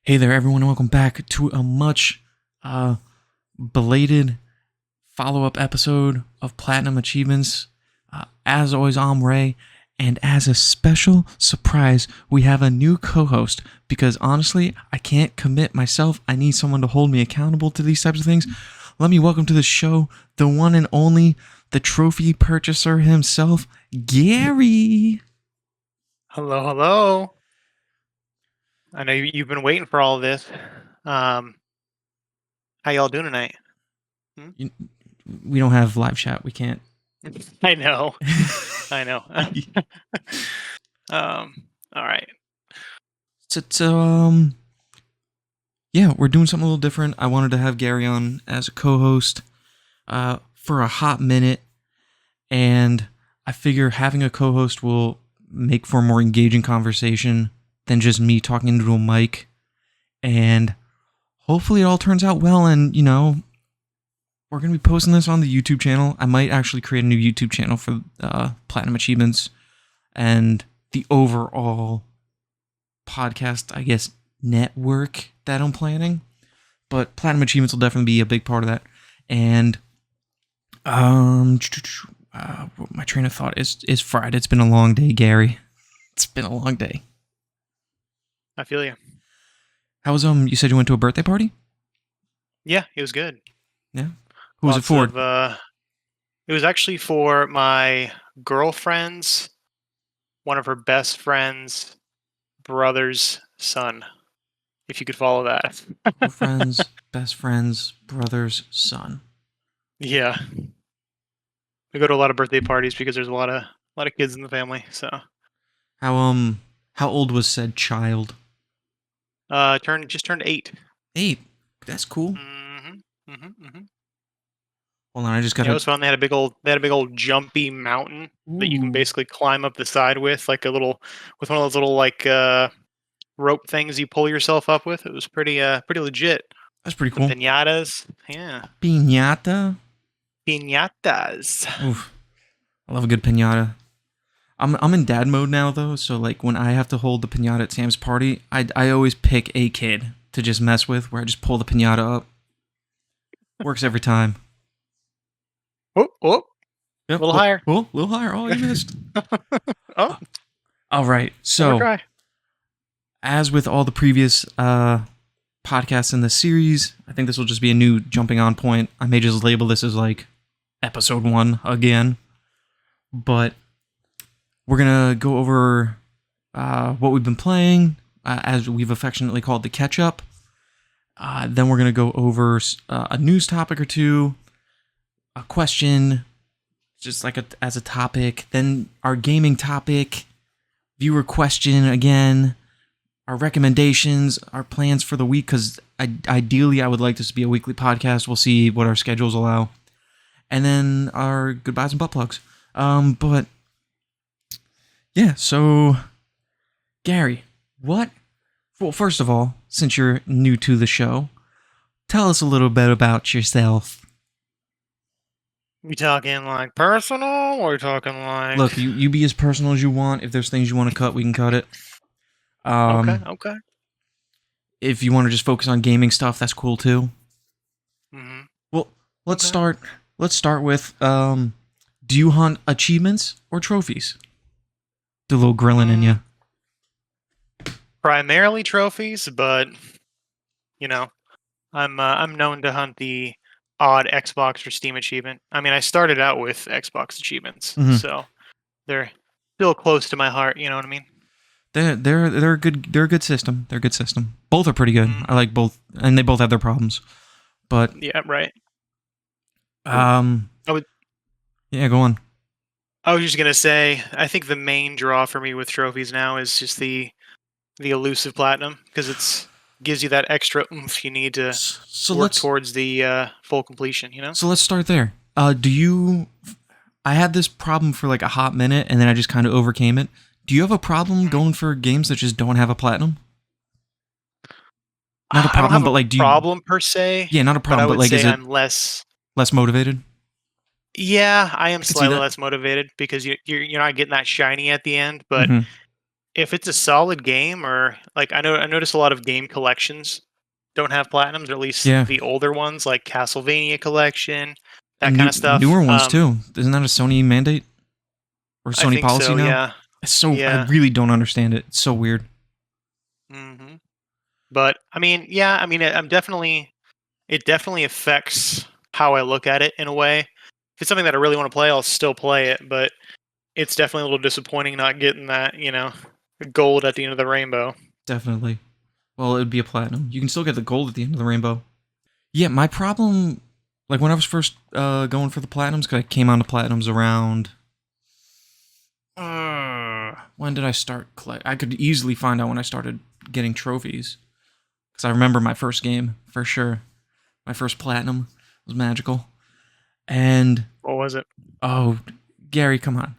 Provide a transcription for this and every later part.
Hey there, everyone, and welcome back to a much belated follow-up episode of Platinum Achievements. As always, I'm Ray, and as a special surprise, we have a new co-host, because honestly, I can't commit myself. I need someone to hold me accountable to these types of things. Let me welcome to the show the one and only, the trophy purchaser himself, Gary. Hello. I know you've been waiting for all of this. How y'all doing tonight? We don't have live chat. We can't. I know. All right. Yeah, we're doing something a little different. I wanted to have Gary on as a co-host for a hot minute, and I figure having a co-host will make for a more engaging conversation than just me talking into a mic, and hopefully it all turns out well. And we're going to be posting this on the YouTube channel. I might actually create a new YouTube channel for Platinum Achievements and the overall podcast, I guess, network that I'm planning. But Platinum Achievements will definitely be a big part of that. And my train of thought is fried. It's been a long day, Gary. It's been a long day. I feel you. How was you said you went to a birthday party? Yeah, it was good. Yeah. Who was it for? It was actually for my girlfriend's, one of her best friends' brother's son. If you could follow that. Girlfriend's best friend's brother's son. Yeah. We go to a lot of birthday parties because there's a lot of kids in the family. So. How old was said child? Just turned 8. 8. That's cool. Mm-hmm. Hold on, I just got. It was fun. They had a big old jumpy mountain that you can basically climb up the side with, with one of those little rope things you pull yourself up with. It was pretty legit. That's pretty cool. The piñatas, yeah. Piñata. Piñatas. Oof, I love a good piñata. I'm in dad mode now though, so like when I have to hold the piñata at Sam's party, I always pick a kid to just mess with, where I just pull the piñata up. Works every time. Oh. Yep, a little higher. Oh, a little higher. Oh, you missed. Oh. All right. So, as with all the previous podcasts in this series, I think this will just be a new jumping on point. I may just label this as like episode 1 again. But we're going to go over what we've been playing, as we've affectionately called the catch-up. Then we're going to go over a news topic or two, a question, just like as a topic, then our gaming topic, viewer question again, our recommendations, our plans for the week, because ideally I would like this to be a weekly podcast. We'll see what our schedules allow. And then our goodbyes and butt plugs. But yeah, so Gary, well, first of all, since you're new to the show, tell us a little bit about yourself. You talking like personal, or you talking like... Look, you be as personal as you want. If there's things you want to cut, we can cut it. Okay. If you want to just focus on gaming stuff, that's cool too. Mm-hmm. Well, let's start with, do you hunt achievements or trophies? Do a little grilling in you. Primarily trophies, but I'm known to hunt the odd Xbox or Steam achievement. I mean, I started out with Xbox achievements, so they're still close to my heart. You know what I mean? They're a good system. They're a good system. Both are pretty good. I like both, and they both have their problems. But yeah, right. Yeah, go on. I was just gonna say, I think the main draw for me with trophies now is just the elusive platinum, because it's gives you that extra oomph you need to work towards the full completion, So let's start there. I had this problem for like a hot minute, and then I just kind of overcame it. Do you have a problem going for games that just don't have a platinum? Not a problem, I don't have but like, do you... problem per se? Yeah, not a problem, but like, is it I'm less motivated? Yeah, I am slightly less motivated because you're not getting that shiny at the end, but if it's a solid game, or like I notice a lot of game collections don't have platinums, or at least Yeah, the older ones, like Castlevania collection, that and kind of stuff. newer ones too. Isn't that a Sony mandate or I Sony think policy so. now? Yeah. It's so I Yeah. really don't understand it. It's so weird. hmm But I mean, yeah. I mean, it definitely affects how I look at it in a way. If it's something that I really want to play, I'll still play it. But it's definitely a little disappointing not getting that, gold at the end of the rainbow. Definitely. Well, it would be a platinum. You can still get the gold at the end of the rainbow. Yeah, my problem, like when I was first going for the platinums, because I came on to platinums around. When did I start? I could easily find out when I started getting trophies, because I remember my first game for sure. My first platinum was magical, and What was it? oh, Gary, come on,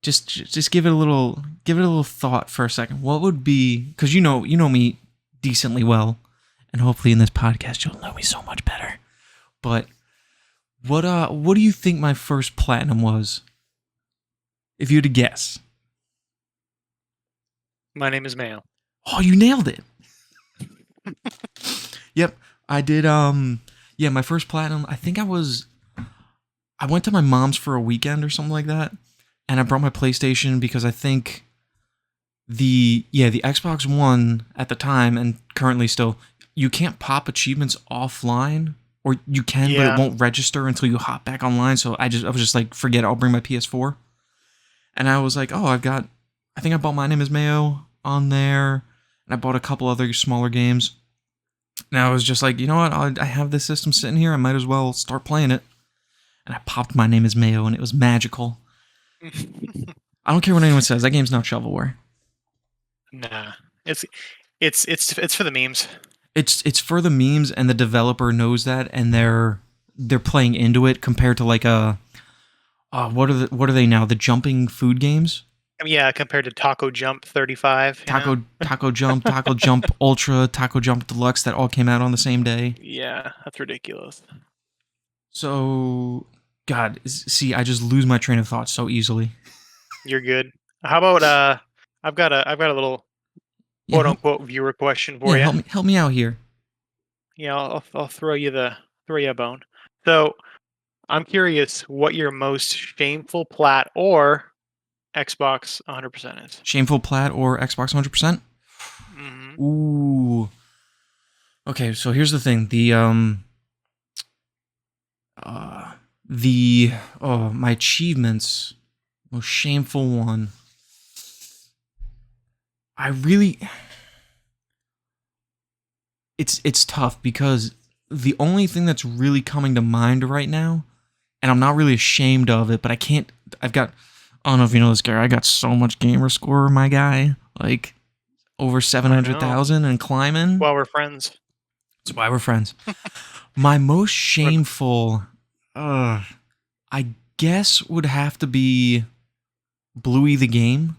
just give it a little thought for a second. What would be? Because you know me decently well, and hopefully in this podcast you'll know me so much better. But what do you think my first platinum was? If you had to guess. My name is Mayo. Oh, you nailed it. Yep, I did. Yeah, my first platinum. I think I went to my mom's for a weekend or something like that, and I brought my PlayStation because I think the Xbox One at the time and currently still, you can't pop achievements offline, or you can, but it won't register until you hop back online. So I was just like, forget it, I'll bring my PS4. And I was like, oh, I think I bought My Name is Mayo on there, and I bought a couple other smaller games. And I was just like, you know what, I have this system sitting here, I might as well start playing it. And I popped My Name is Mayo, and it was magical. I don't care what anyone says, that game's not shovelware. Nah, it's for the memes. It's for the memes, and the developer knows that, and they're playing into it compared to like a what are they now? The jumping food games? I mean, yeah, compared to Taco Jump 35. Taco Jump, Taco Jump Ultra, Taco Jump Deluxe that all came out on the same day. Yeah, that's ridiculous. So, God, see, I just lose my train of thought so easily. You're good. How about I've got a little quote unquote viewer question for you. Help me out here. Yeah, I'll throw you a bone. So I'm curious what your most shameful plat or Xbox 100% is. Shameful plat or Xbox 100%? Mm-hmm. Ooh. Okay, so here's the thing. My achievements, most shameful one. It's tough because the only thing that's really coming to mind right now, and I'm not really ashamed of it, but I don't know if you know this, Gary, I got so much gamer score, my guy. Like, over 700,000 and climbing. Well, we're friends. That's why we're friends. My most shameful, I guess, would have to be Bluey the game,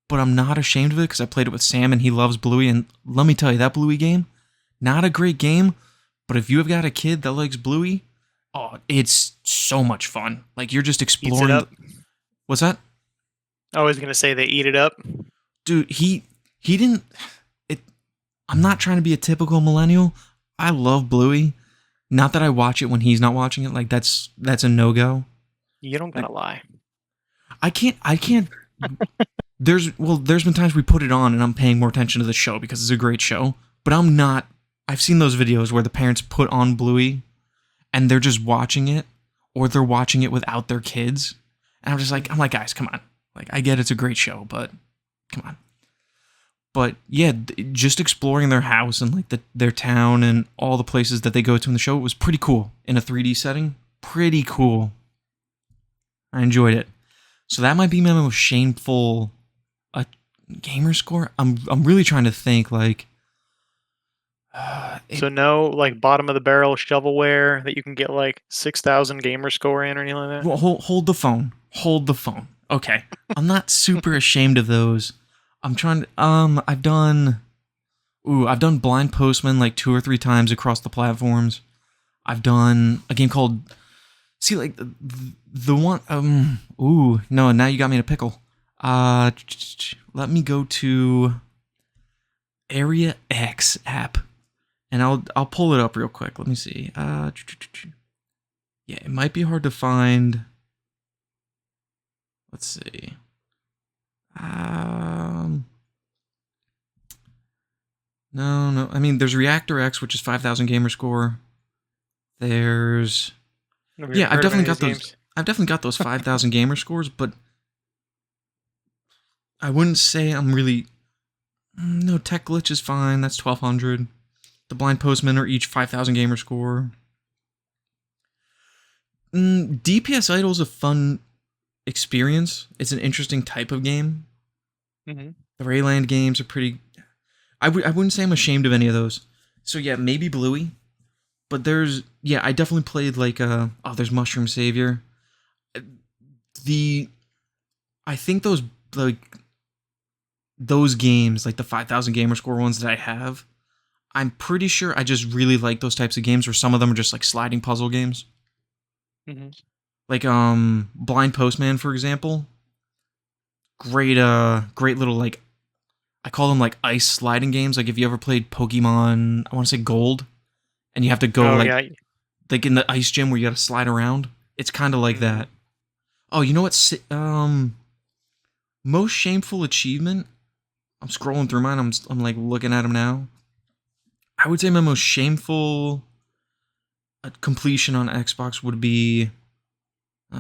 but I'm not ashamed of it because I played it with Sam and he loves Bluey. And let me tell you, that Bluey game, not a great game, but if you have got a kid that likes Bluey, oh, it's so much fun. Like, you're just exploring. Eats it up. What's that? I was gonna say they eat it up. Dude, he didn't. I'm not trying to be a typical millennial. I love Bluey. Not that I watch it when he's not watching it. Like, that's a no-go. You don't gotta lie. I can't. There's been times we put it on and I'm paying more attention to the show because it's a great show. But I'm not. I've seen those videos where the parents put on Bluey and they're just watching it, or they're watching it without their kids. And I'm like, guys, come on. Like, I get it's a great show, but come on. But yeah, just exploring their house and like their town and all the places that they go to in the show, it was pretty cool in a 3D setting. Pretty cool. I enjoyed it. So that might be my most shameful gamer score. I'm really trying to think like. So no, like bottom of the barrel shovelware that you can get like 6,000 gamer score in or anything like that. Well, hold the phone. Hold the phone. Okay, I'm not super ashamed of those. I'm trying to. I've done Blind Postman like 2 or 3 times across the platforms. I've done a game called. See, like the one. No, now you got me in a pickle. Let me go to Area X app, and I'll pull it up real quick. Let me see. Yeah, it might be hard to find. Let's see. No. I mean, there's Reactor X, which is 5,000 gamer score. There's I've definitely got those. Games. I've definitely got those 5,000 gamer scores, but I wouldn't say I'm really. No, Tech Glitch is fine. That's 1,200. The Blind Postmen are each 5,000 gamer score. DPS Idol is a fun experience. It's an interesting type of game. Mm-hmm. The Rayland games are pretty. I wouldn't say I'm ashamed of any of those. So yeah, maybe Bluey. But I definitely played like there's Mushroom Savior. I think those games, like the 5,000 gamer score ones that I have, I'm pretty sure I just really like those types of games where some of them are just like sliding puzzle games. Mm-hmm. Like Blind Postman, for example. Great little like, I call them like ice sliding games. Like if you ever played Pokemon, I want to say Gold, and you have to go like in the ice gym where you got to slide around. It's kind of like that. Oh, you know what? Most shameful achievement. I'm scrolling through mine. I'm like looking at them now. I would say my most shameful completion on Xbox would be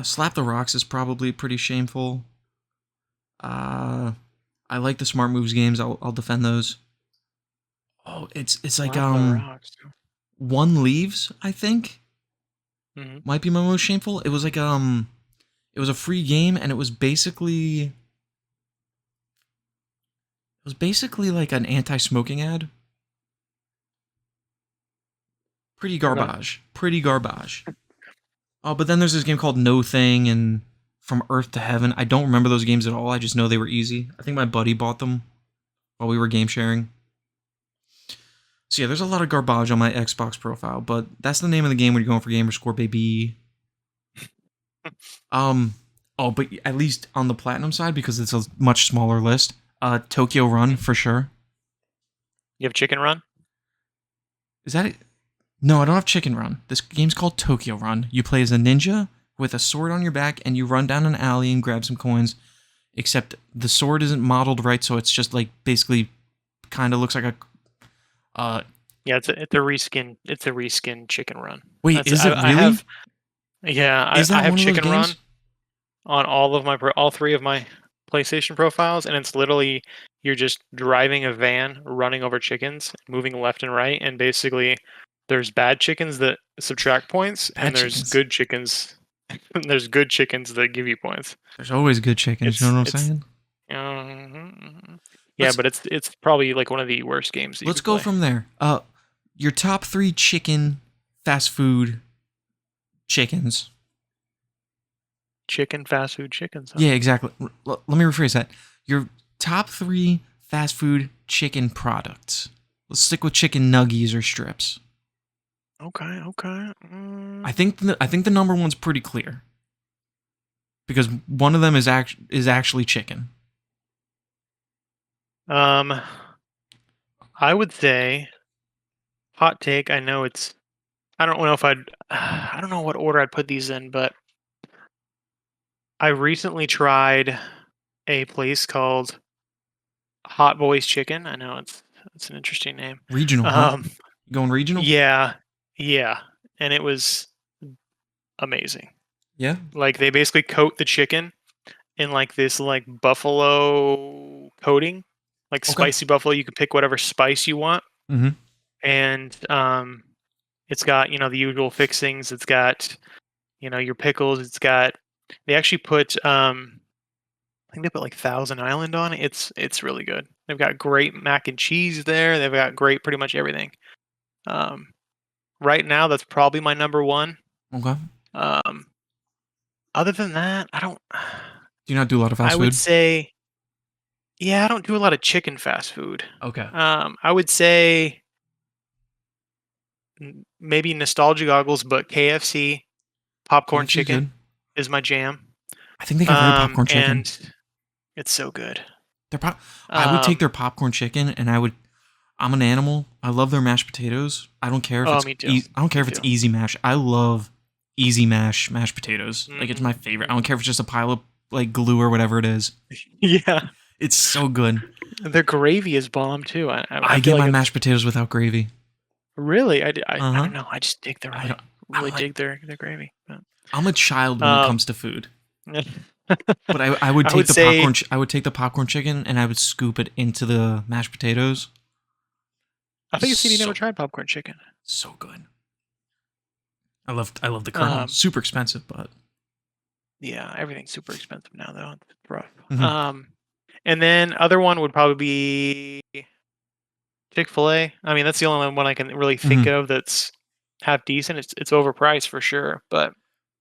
Slap the Rocks is probably pretty shameful. I like the Smart Moves games. I'll defend those. Oh, it's like One Leaves, I think. Mm-hmm. Might be my most shameful. It was like it was a free game, and it was basically like an anti-smoking ad. Pretty garbage. Oh, but then there's this game called No Thing and From Earth to Heaven. I don't remember those games at all. I just know they were easy. I think my buddy bought them while we were game sharing. So yeah, there's a lot of garbage on my Xbox profile, but that's the name of the game when you're going for gamer score, baby. But at least on the platinum side, because it's a much smaller list, Tokyo Run for sure. You have Chicken Run? Is that it? No, I don't have Chicken Run. This game's called Tokyo Run. You play as a ninja with a sword on your back, and you run down an alley and grab some coins. Except the sword isn't modeled right, so it's just like basically kind of looks like a. It's a reskin. It's a reskin Chicken Run. Wait, is it really? I have Chicken Run on all three of my PlayStation profiles, and it's literally you're just driving a van, running over chickens, moving left and right, and basically there's bad chickens that subtract points, and there's good chickens. There's good chickens that give you points. There's always good chickens. You know what I'm saying? Yeah, but it's probably like one of the worst games. Let's go from there. Your top 3 chicken fast food chickens. Chicken fast food chickens. Huh? Yeah, exactly. Let me rephrase that. Your top 3 fast food chicken products. Let's stick with chicken nuggies or strips. Okay. I think the number one's pretty clear because one of them is actually chicken. I would say hot take. I know it's. I don't know if I don't know what order I'd put these in, but I recently tried a place called Hot Boys Chicken. I know it's an interesting name. Regional. Going regional? Yeah, and it was amazing. Yeah. Like they basically coat the chicken in like this like buffalo coating, like spicy buffalo. You can pick whatever spice you want. Mm-hmm. And it's got the usual fixings. It's got your pickles. It's got they actually put I think they put like Thousand Island on it. It's really good. They've got great mac and cheese there. They've got great pretty much everything. Right now, that's probably my number one. Okay. Other than that, I don't. Do you not do a lot of fast food? I would say, I don't do a lot of chicken fast food. Okay. I would say maybe nostalgia goggles, but KFC popcorn chicken is my jam. I think they got very popcorn chicken. It's so good. I would take their popcorn chicken, and I'm an animal. I love their mashed potatoes. I don't care if it's me too. I don't care if it's easy mash. I love easy mashed potatoes. Mm-hmm. Like, it's my favorite. I don't care if it's just a pile of like glue or whatever it is. Yeah. It's so good. Their gravy is bomb too. I get my mashed potatoes without gravy. Really? I don't know. I just dig their dig their gravy. But. I'm a child when it comes to food. But I would take I would take the popcorn chicken and I would scoop it into the mashed potatoes. I think you never tried popcorn chicken. So good. I love the kernel. Super expensive, but yeah, everything's super expensive now though. It's rough. Mm-hmm. And then other one would probably be Chick-fil-A. I mean, that's the only one I can really think of that's half decent. It's overpriced for sure, but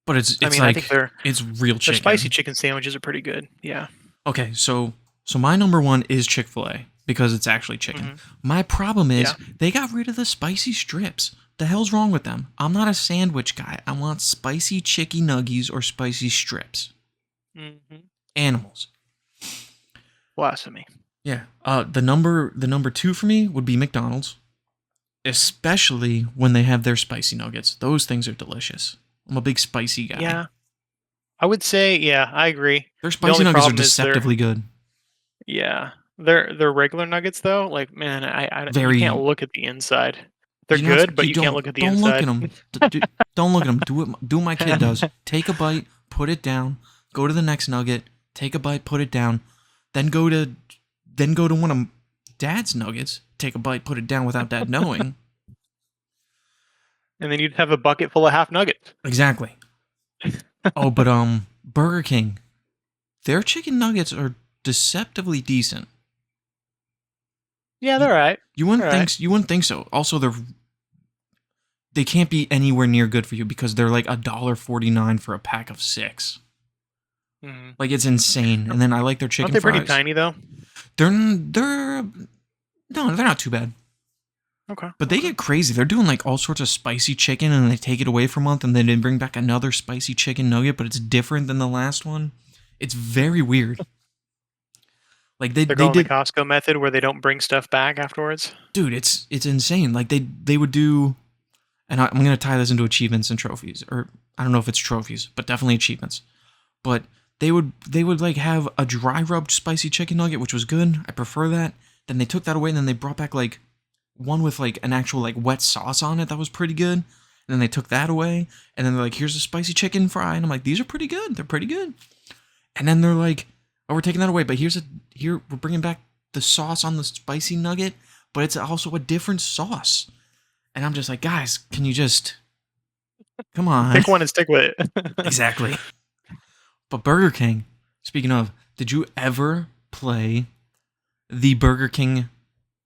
it's I think it's real chicken. Their spicy chicken sandwiches are pretty good. Yeah. Okay, so my number one is Chick-fil-A because it's actually chicken. Mm-hmm. My problem is they got rid of the spicy strips. The hell's wrong with them? I'm not a sandwich guy. I want spicy chicky nuggies or spicy strips. Mm-hmm. Animals. Blasphemy. Yeah. The number two for me would be McDonald's, especially when they have their spicy nuggets. Those things are delicious. I'm a big spicy guy. Yeah. I would say, yeah, I agree. Their spicy nuggets are deceptively good. Yeah. Their regular nuggets though, like, man, you can't look at the inside. They're good, but you can't look at the inside. Don't look at them. Don't look at them. Do what my kid does. Take a bite, put it down, go to the next nugget, take a bite, put it down, then go to one of Dad's nuggets, take a bite, put it down without Dad knowing. And then you'd have a bucket full of half nuggets. Exactly. Oh, but Burger King, their chicken nuggets are deceptively decent. Yeah, they're right. You wouldn't think so. Also, they can't be anywhere near good for you because they're like $1.49 for a pack of 6. Mm-hmm. Like, it's insane. And then I like their chicken fries. Aren't they pretty tiny though? They're not too bad. Okay. But they get crazy. They're doing like all sorts of spicy chicken and they take it away for a month and then they bring back another spicy chicken nugget, but it's different than the last one. It's very weird. Like they did the Costco method where they don't bring stuff back afterwards. Dude, it's insane. Like they would do, and I'm gonna tie this into achievements and trophies, or I don't know if it's trophies, but definitely achievements. But they would like have a dry rubbed spicy chicken nugget, which was good. I prefer that. Then they took that away, and then they brought back like one with like an actual like wet sauce on it that was pretty good. And then they took that away, and then they're like, here's a spicy chicken fry, and I'm like, these are pretty good. They're pretty good. And then they're like, oh, we're taking that away, but we're bringing back the sauce on the spicy nugget, but it's also a different sauce. And I'm just like, guys, can you just come on? Pick one and stick with it. Exactly. But Burger King, speaking of, did you ever play the Burger King?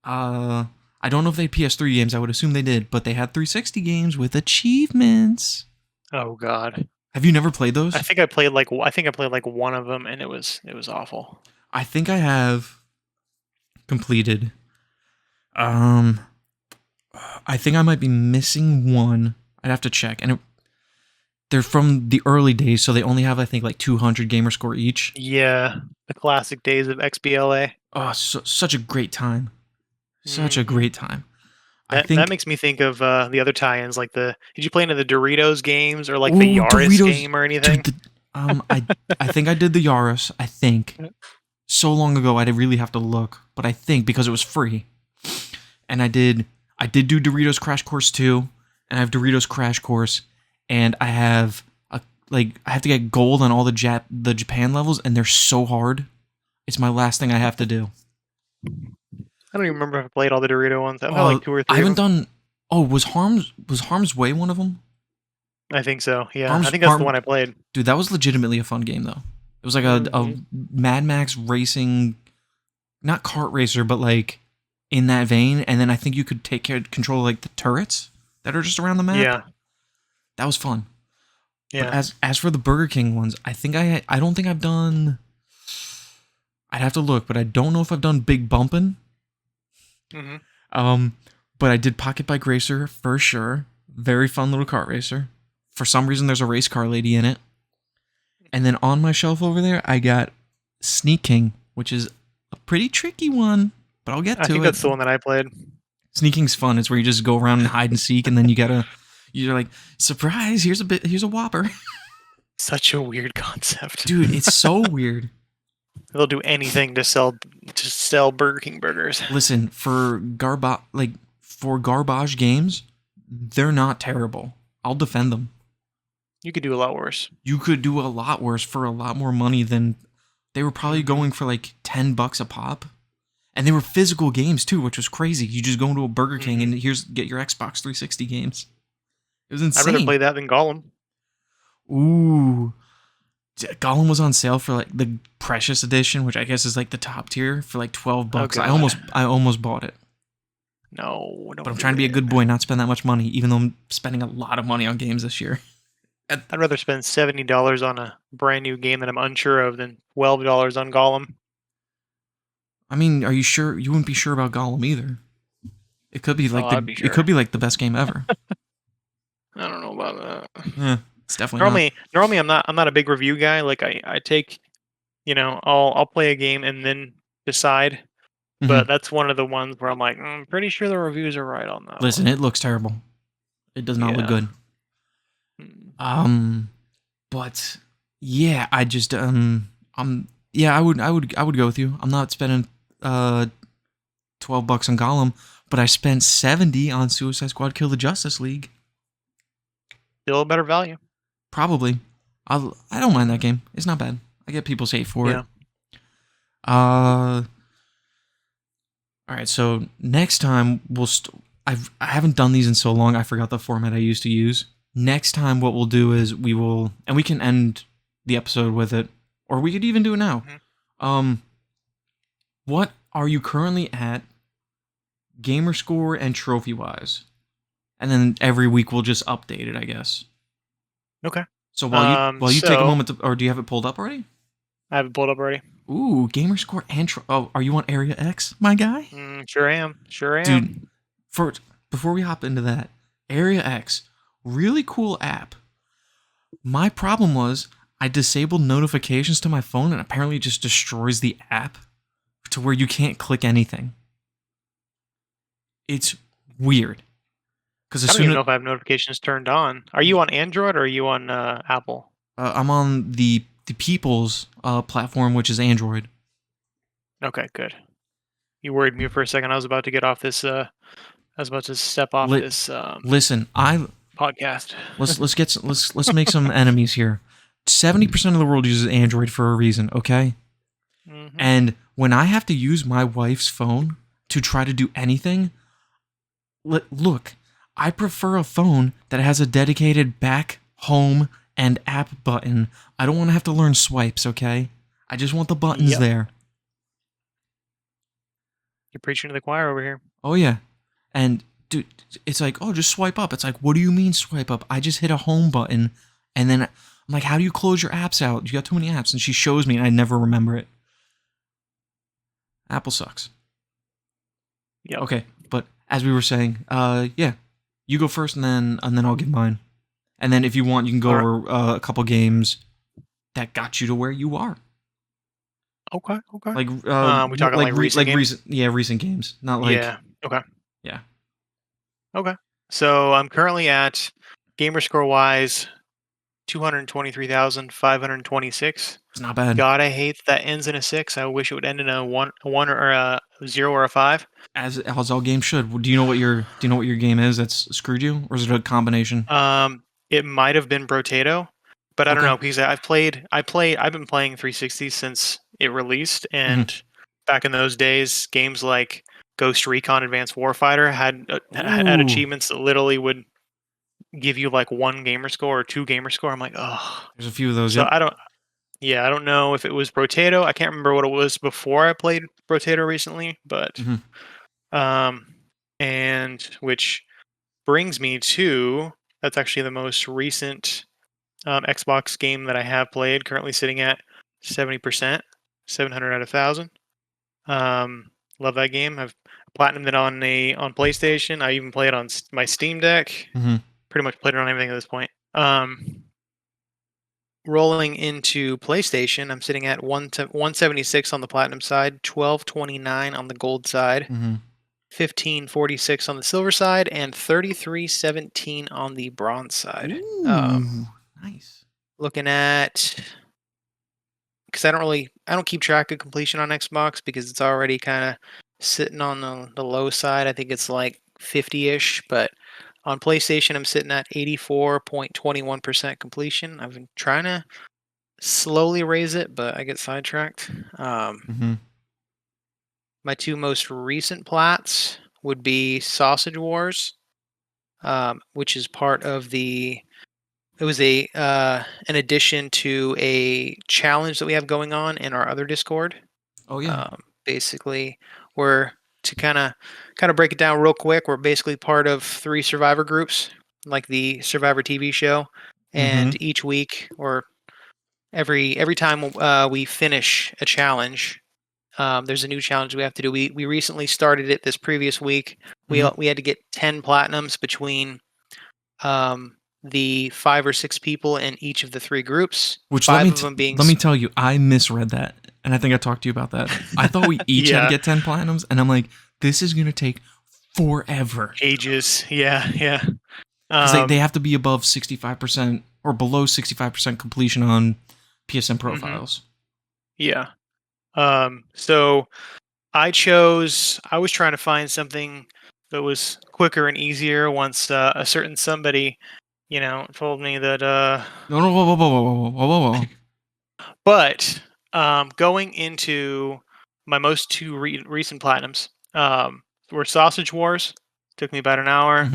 I don't know if they had PS3 games. I would assume they did, but they had 360 games with achievements. Oh God. Have you never played those? I think I played like one of them, and it was awful. I think I have completed. I think I might be missing one. I'd have to check, and they're from the early days, so they only have I think like 200 gamer score each. Yeah, the classic days of XBLA. Oh, such a great time! Such a great time. That makes me think of the other tie-ins, like did you play into the Doritos games or like the Yaris game or anything? Dude, I think I did the Yaris. I think so long ago I'd really have to look, but I think because it was free, and I did do Doritos Crash Course 2, and I have Doritos Crash Course, and I have I have to get gold on all the Japan levels, and they're so hard. It's my last thing I have to do. I don't even remember if I played all the Dorito ones. I've had like 2 or 3. I haven't done. Oh, was Harm's Way one of them? I think so. Yeah, I think that's the one I played. Dude, that was legitimately a fun game though. It was like a Mad Max racing, not kart racer, but like in that vein. And then I think you could control like the turrets that are just around the map. Yeah, that was fun. Yeah. But as for the Burger King ones, I don't think I've done. I'd have to look, but I don't know if I've done Big Bumpin'. Mm-hmm. But I did Pocket Bike Racer for sure. Very fun little kart racer. For some reason, there's a race car lady in it. And then on my shelf over there, I got Sneak King, which is a pretty tricky one, but I'll get to it. I think that's the one that I played. Sneaking's fun. It's where you just go around and hide and seek, and then you're like, surprise! Here's a Whopper. Such a weird concept, dude. It's so weird. They'll do anything to sell Burger King burgers. Listen, for garbage games, they're not terrible. I'll defend them. You could do a lot worse. You could do a lot worse for a lot more money than they were probably going for like $10 a pop. And they were physical games too, which was crazy. You just go into a Burger King and get your Xbox 360 games. It was insane. I'd rather play that than Gollum. Ooh. Gollum was on sale for like the Precious Edition, which I guess is like the top tier, for like $12. I almost bought it. No, but I'm trying to be a good boy, not spend that much money, even though I'm spending a lot of money on games this year. I'd rather spend $70 on a brand new game that I'm unsure of than $12 on Gollum. I mean, are you sure? You wouldn't be sure about Gollum either. It could be like sure. It could be like the best game ever. I don't know about that. Yeah, it's definitely normally I'm not a big review guy. Like I take, I'll play a game and then decide. But that's one of the ones where I'm like, I'm pretty sure the reviews are right on that. Listen, it looks terrible. It does not look good. But yeah, I just I would go with you. I'm not spending $12 on Gollum, but I spent $70 on Suicide Squad: Kill the Justice League. Still a better value. Probably. I don't mind that game. It's not bad. I get people's hate for it. All right, so next time I haven't done these in so long. I forgot the format I used to use. Next time, what we'll do is we can end the episode with it, or we could even do it now. What are you currently at, gamer score and trophy wise? And then every week we'll just update it, I guess. Okay. So while you take a moment or do you have it pulled up already? I have it pulled up already. Ooh, gamer score and are you on Area X, my guy? Sure am. Dude, before we hop into that, Area X, really cool app. My problem was I disabled notifications to my phone and apparently it just destroys the app to where you can't click anything. It's weird. I don't even know if I have notifications turned on. Are you on Android or are you on Apple? I'm on the People's platform, which is Android. Okay, good. You worried me for a second. I was about to get off this. I was about to step off this. Listen, podcast. let's make some enemies here. 70% of the world uses Android for a reason, okay? And when I have to use my wife's phone to try to do anything, look, I prefer a phone that has a dedicated back, home, and app button. I don't want to have to learn swipes, okay? I just want the buttons there. You're preaching to the choir over here. Oh, yeah. And, dude, it's like, oh, just swipe up. It's like, what do you mean swipe up? I just hit a home button, and then I'm like, how do you close your apps out? You got too many apps. And she shows me, and I never remember it. Apple sucks. Yeah. Okay, but as we were saying, you go first, and then I'll give mine. And then if you want, you can go over a couple games that got you to where you are. Okay. Like we talking like recent games? Recent games, not like Okay. Yeah. Okay. So I'm currently at gamer score wise 223,526. It's not bad. God, I hate that ends in a 6. I wish it would end in a 1 or a 0 or a 5. As all games should. Do you know what your game is that's screwed you, or is it a combination? It might have been Brotato, but I don't know because I've been playing 360 since it released, and back in those days, games like Ghost Recon Advanced Warfighter had achievements that literally would give you like 1 gamer score or 2 gamer score. I'm like, oh, there's a few of those. So I don't know if it was Brotato. I can't remember what it was before I played Brotato recently, but and which brings me to that's actually the most recent Xbox game that I have played. Currently sitting at 70%, 700 out of 1,000. Love that game. I've platinumed it on PlayStation. I even play it on my Steam Deck. Pretty much played it on everything at this point. rolling into PlayStation, I'm sitting at 176 on the platinum side, 1229 on the gold side, 1546 on the silver side, and 3317 on the bronze side. Ooh, nice. Looking at, because I don't keep track of completion on Xbox because it's already kind of sitting on the low side. I think it's like 50-ish, but on PlayStation I'm sitting at 84.21% completion. I've been trying to slowly raise it, but I get sidetracked. My two most recent plats would be Sausage Wars, which is part of the. It was a an addition to a challenge that we have going on in our other Discord. Oh yeah. Basically, we're to kind of break it down real quick. We're basically part of 3 Survivor groups, like the Survivor TV show, and each week or every time we finish a challenge, there's a new challenge we have to do. We recently started it this previous week. We had to get 10 platinums between the 5 or 6 people in each of the 3 groups. Which 5 of them being. Let me tell you, I misread that, and I think I talked to you about that. I thought we each had to get 10 platinums, and I'm like, this is gonna take forever. Ages, yeah. Because they have to be above 65% or below 65% completion on PSN profiles. Yeah. So I was trying to find something that was quicker and easier once a certain somebody, told me that. No, whoa. But going into my most two recent platinums were Sausage Wars. Took me about an hour.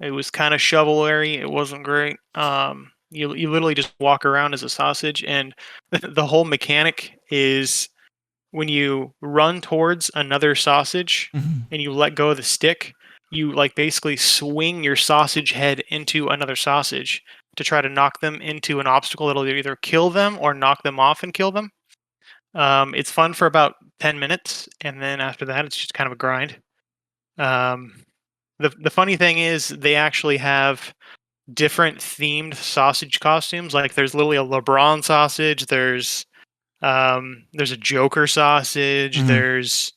It was kind of shovelwary. It wasn't great. You literally just walk around as a sausage, and the whole mechanic is when you run towards another sausage and you let go of the stick, you like basically swing your sausage head into another sausage to try to knock them into an obstacle that'll either kill them or knock them off and kill them. It's fun for about 10 minutes, and then after that, it's just kind of a grind. The funny thing is they actually have different themed sausage costumes. Like there's literally a LeBron sausage. There's a Joker sausage. There's,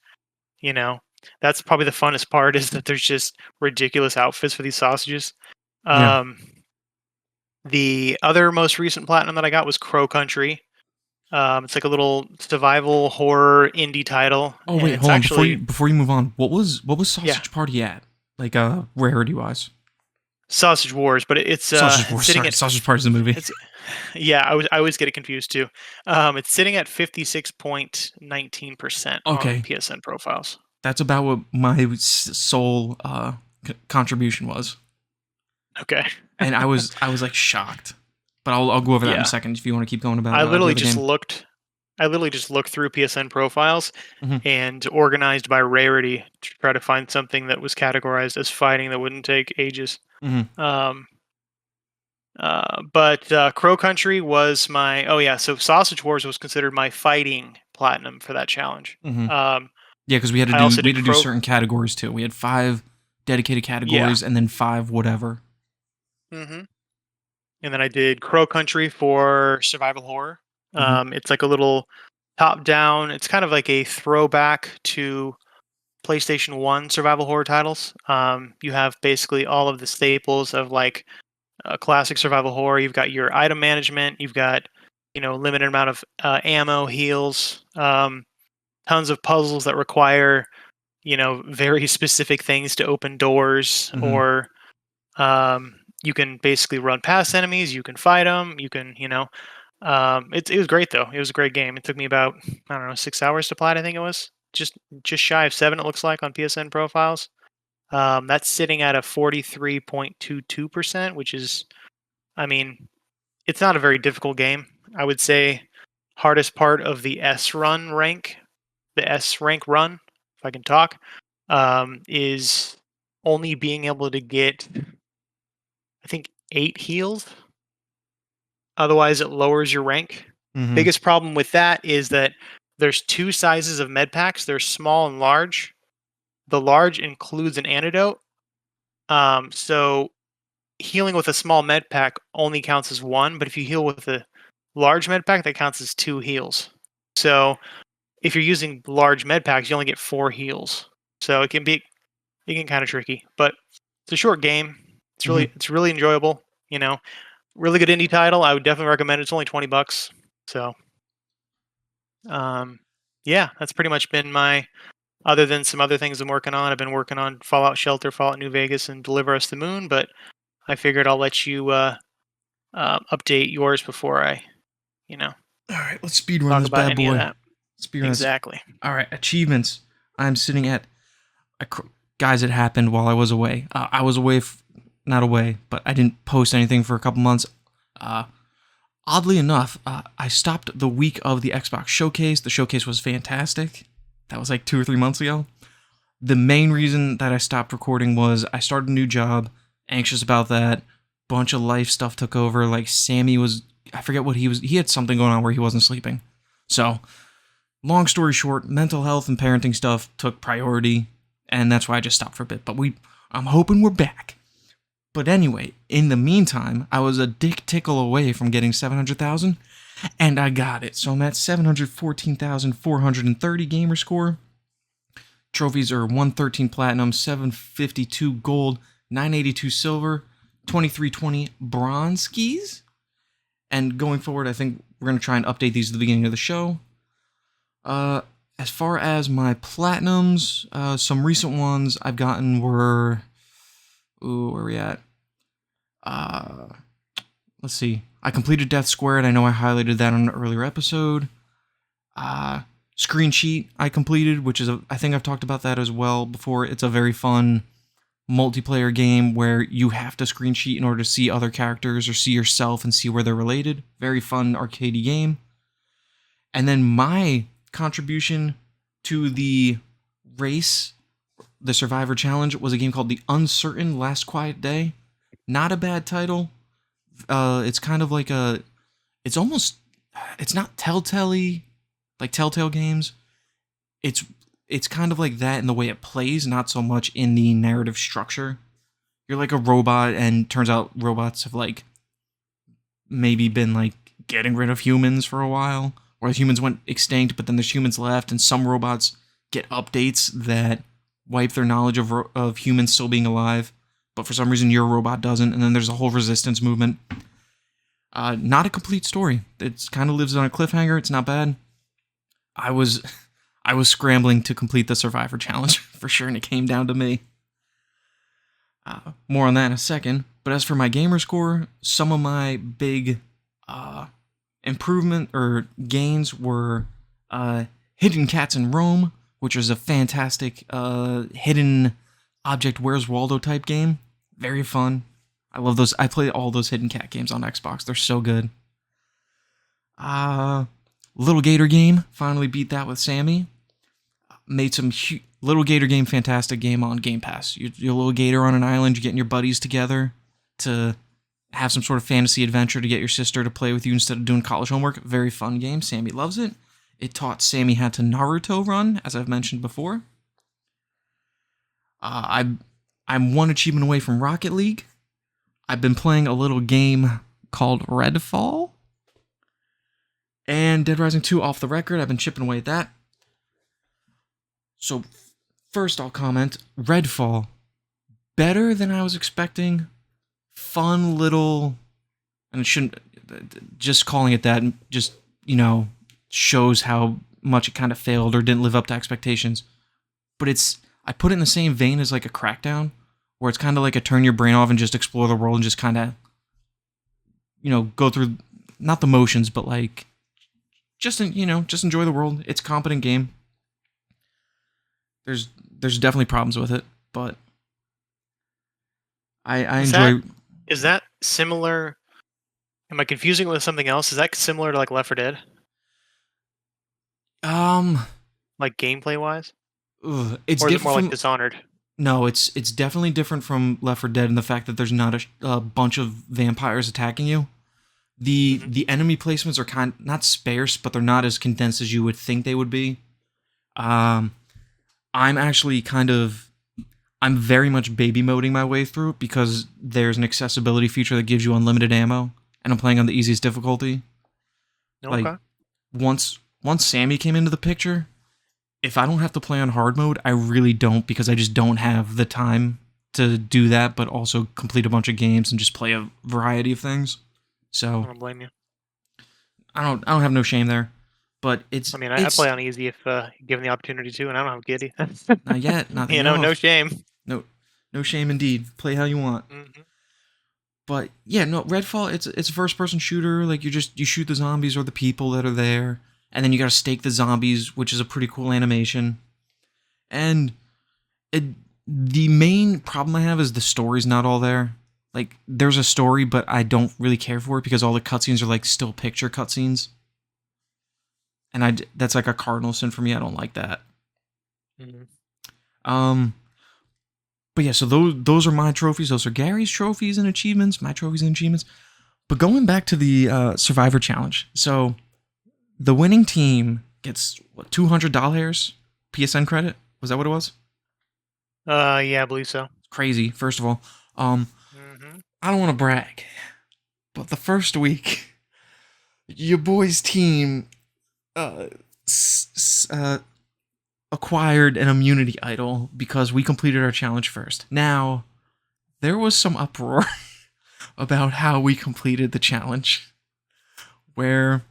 that's probably the funnest part is that there's just ridiculous outfits for these sausages. The other most recent platinum that I got was Crow Country. It's like a little survival horror indie title. Oh wait, hold on. Before you move on, what was Sausage Party at? Like rarity wise. Sausage Wars, but it's Sausage Wars. Sitting sorry, Sausage Party is the movie. I always get it confused too. It's sitting at 56.19% on PSN profiles. That's about what my sole contribution was. Okay. And I was like shocked, but I'll go over that in a second if you want to keep going about. I literally just looked through PSN profiles and organized by rarity to try to find something that was categorized as fighting that wouldn't take ages. But Crow Country was my so Sausage Wars was considered my fighting platinum for that challenge. Because we had to do certain categories too. We had 5 dedicated categories and then 5 whatever. And then I did Crow Country for survival horror. It's like a little top-down. It's kind of like a throwback to PlayStation 1 survival horror titles. You have basically all of the staples of like a classic survival horror. You've got your item management. You've got limited amount of ammo, heals, tons of puzzles that require very specific things to open doors, or you can basically run past enemies. You can fight them. You can it was great though. It was a great game. It took me about 6 hours to plat. I think it was just shy of 7. It looks like on PSN profiles. That's sitting at a 43.22%, which is, it's not a very difficult game. I would say hardest part of the S rank run, if I can talk, is only being able to get, I think, 8 heals. Otherwise, it lowers your rank. Biggest problem with that is that there's 2 sizes of med packs. There's small and large. The large includes an antidote. So healing with a small med pack only counts as 1, but if you heal with a large med pack, that counts as 2 heals. So if you're using large med packs, you only get 4 heals. So it can kind of tricky, but it's a short game. It's really enjoyable. Really good indie title. I would definitely recommend it. It's only $20. So, yeah, that's pretty much been my. Other than some other things I'm working on, I've been working on Fallout Shelter, Fallout New Vegas, and Deliver Us the Moon. But I figured I'll let you update yours before I, All right, let's speedrun talk this about bad any of boy. that. Exactly. All right, achievements. I'm sitting at. Guys, it happened while I was away. I was away, not away, but I didn't post anything for a couple months. Oddly enough, I stopped the week of the Xbox Showcase. The showcase was fantastic. That was like 2 or 3 months ago. The main reason that I stopped recording was I started a new job, anxious about that. Bunch of life stuff took over. Like Sammy was, I forget what he had something going on where he wasn't sleeping. So, long story short, mental health and parenting stuff took priority. And that's why I just stopped for a bit. But I'm hoping we're back. But anyway, in the meantime, I was a dick tickle away from getting 700,000, and I got it. So I'm at 714,430 gamer score. Trophies are 113 platinum, 752 gold, 982 silver, 2320 bronze skis. And going forward, I think we're going to try and update these at the beginning of the show. As far as my platinums, some recent ones I've gotten were... Ooh, where are we at? Let's see. I completed Death Squared. I know I highlighted that on an earlier episode. Screen Sheet I completed, which is I think I've talked about that as well before. It's a very fun multiplayer game where you have to screen sheet in order to see other characters or see yourself and see where they're related. Very fun arcadey game. And then my contribution to the race, the Survivor Challenge, was a game called The Uncertain Last Quiet Day. Not a bad title. It's kind of like it's not Telltale-y, like Telltale games. It's kind of like that in the way it plays, not so much in the narrative structure. You're like a robot, and turns out robots have like maybe been like getting rid of humans for a while, or humans went extinct, but then there's humans left, and some robots get updates that wipe their knowledge of humans still being alive, but for some reason your robot doesn't, and then there's a whole resistance movement. Not a complete story. It kind of lives on a cliffhanger. It's not bad. I was scrambling to complete the Survivor Challenge for sure, and it came down to me. More on that in a second. But as for my gamer score, some of my big improvement or gains were Hidden Cats in Rome, which is a fantastic hidden object Where's Waldo type game. Very fun. I love those. I play all those hidden cat games on Xbox. They're so good. Little Gator Game. Finally beat that with Sammy. Made some Little Gator Game, fantastic game on Game Pass. You're a little gator on an island. You're getting your buddies together to have some sort of fantasy adventure to get your sister to play with you instead of doing college homework. Very fun game. Sammy loves it. It taught Sammy how to Naruto run, as I've mentioned before. I'm one achievement away from Rocket League. I've been playing a little game called Redfall. And Dead Rising 2 off the record. I've been chipping away at that. So, first I'll comment, Redfall. Better than I was expecting. Fun little... And it shouldn't... Just calling it that just, shows how much it kind of failed or didn't live up to expectations. But I put it in the same vein as like a Crackdown, where it's kind of like a turn your brain off and just explore the world and just kind of, go through, not the motions, but like, just enjoy the world. It's a competent game. There's definitely problems with it, but I enjoy... Is that similar? Am I confusing it with something else? Is that similar to like Left 4 Dead? Like gameplay wise? It's or is different it more like Dishonored? No, it's definitely different from Left 4 Dead in the fact that there's not a bunch of vampires attacking you. The enemy placements are not sparse, but they're not as condensed as you would think they would be. I'm actually I'm very much baby moding my way through it because there's an accessibility feature that gives you unlimited ammo, and I'm playing on the easiest difficulty. Okay. Like, once Sammy came into the picture, if I don't have to play on hard mode, I really don't, because I just don't have the time to do that, but also complete a bunch of games and just play a variety of things. So I don't blame you. I don't have no shame there. But it's I play on easy if given the opportunity to, and I don't have Giddy. not yet, not that you know, know no of. shame. No shame indeed. Play how you want. Mm-hmm. But yeah, no, Redfall, it's a first person shooter. Like, you shoot the zombies or the people that are there, and then you gotta stake the zombies, which is a pretty cool animation. And the main problem I have is the story's not all there. Like, there's a story, but I don't really care for it because all the cutscenes are like still picture cutscenes. And that's like a cardinal sin for me. I don't like that. Mm-hmm. But yeah, so those are my trophies. Those are Gary's trophies and achievements, my trophies and achievements. But going back to the Survivor Challenge, so the winning team gets what, $200 PSN credit? Was that what it was? Yeah, I believe so. Crazy. First of all, mm-hmm. I don't want to brag, but the first week, your boy's team acquired an immunity idol because we completed our challenge first. Now, there was some uproar about how we completed the challenge, where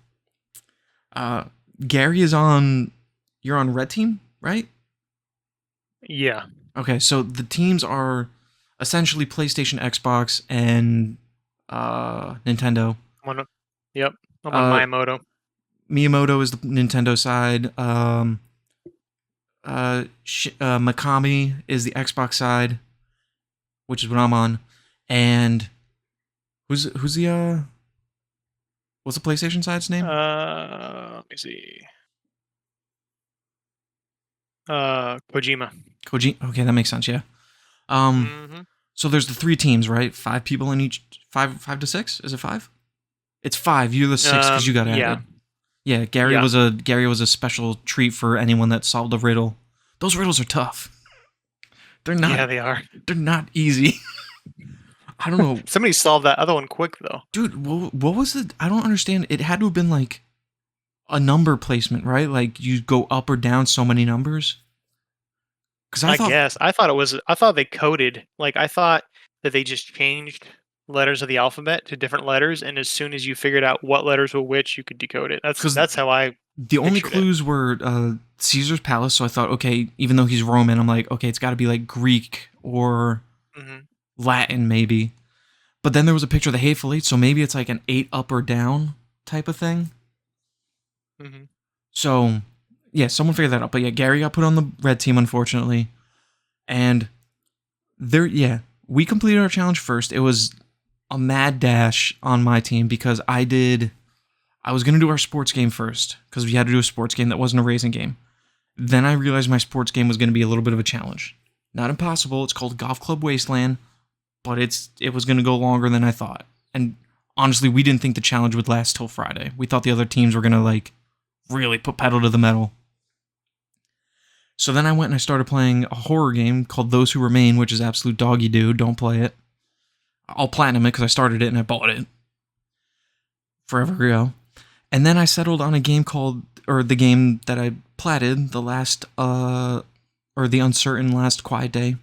Gary is on, you're on red team, right? Yeah. Okay, so the teams are essentially PlayStation, Xbox, and Nintendo. Yep. I'm on Miyamoto. Miyamoto is the Nintendo side. Mikami is the Xbox side, which is what I'm on. And who's the what's the PlayStation side's name? Let me see. Kojima. Okay, that makes sense. Yeah. Mm-hmm. So there's the 3 teams, right? 5 people in each. 5 to 6? Is it 5? It's 5. You're the 6 because you got added. Yeah, Gary was a special treat for anyone that solved a riddle. Those riddles are tough. They're not. Yeah, they are. They're not easy. I don't know. Somebody solved that other one quick though. Dude, what was it? I don't understand. It had to have been like a number placement, right? Like, you go up or down so many numbers. Because I thought they coded. Like, I thought that they just changed letters of the alphabet to different letters, and as soon as you figured out what letters were which, you could decode it. That's how I. The only clues were Caesar's palace, so I thought, okay, even though he's Roman, I'm like, okay, it's got to be like Greek or Latin, maybe. But then there was a picture of the Hateful Eight, so maybe it's like an 8 up or down type of thing. Mm-hmm. So, yeah, someone figured that out. But yeah, Gary got put on the red team, unfortunately. And we completed our challenge first. It was a mad dash on my team because I was going to do our sports game first because we had to do a sports game that wasn't a racing game. Then I realized my sports game was going to be a little bit of a challenge. Not impossible. It's called Golf Club Wasteland, but it was going to go longer than I thought. And honestly, we didn't think the challenge would last till Friday. We thought the other teams were going to like really put pedal to the metal. So then I went and I started playing a horror game called Those Who Remain, which is absolute doggy doo. Don't play it. I'll platinum it because I started it and I bought it forever ago. And then I settled on a game the game that I platted, the Uncertain Last Quiet Day.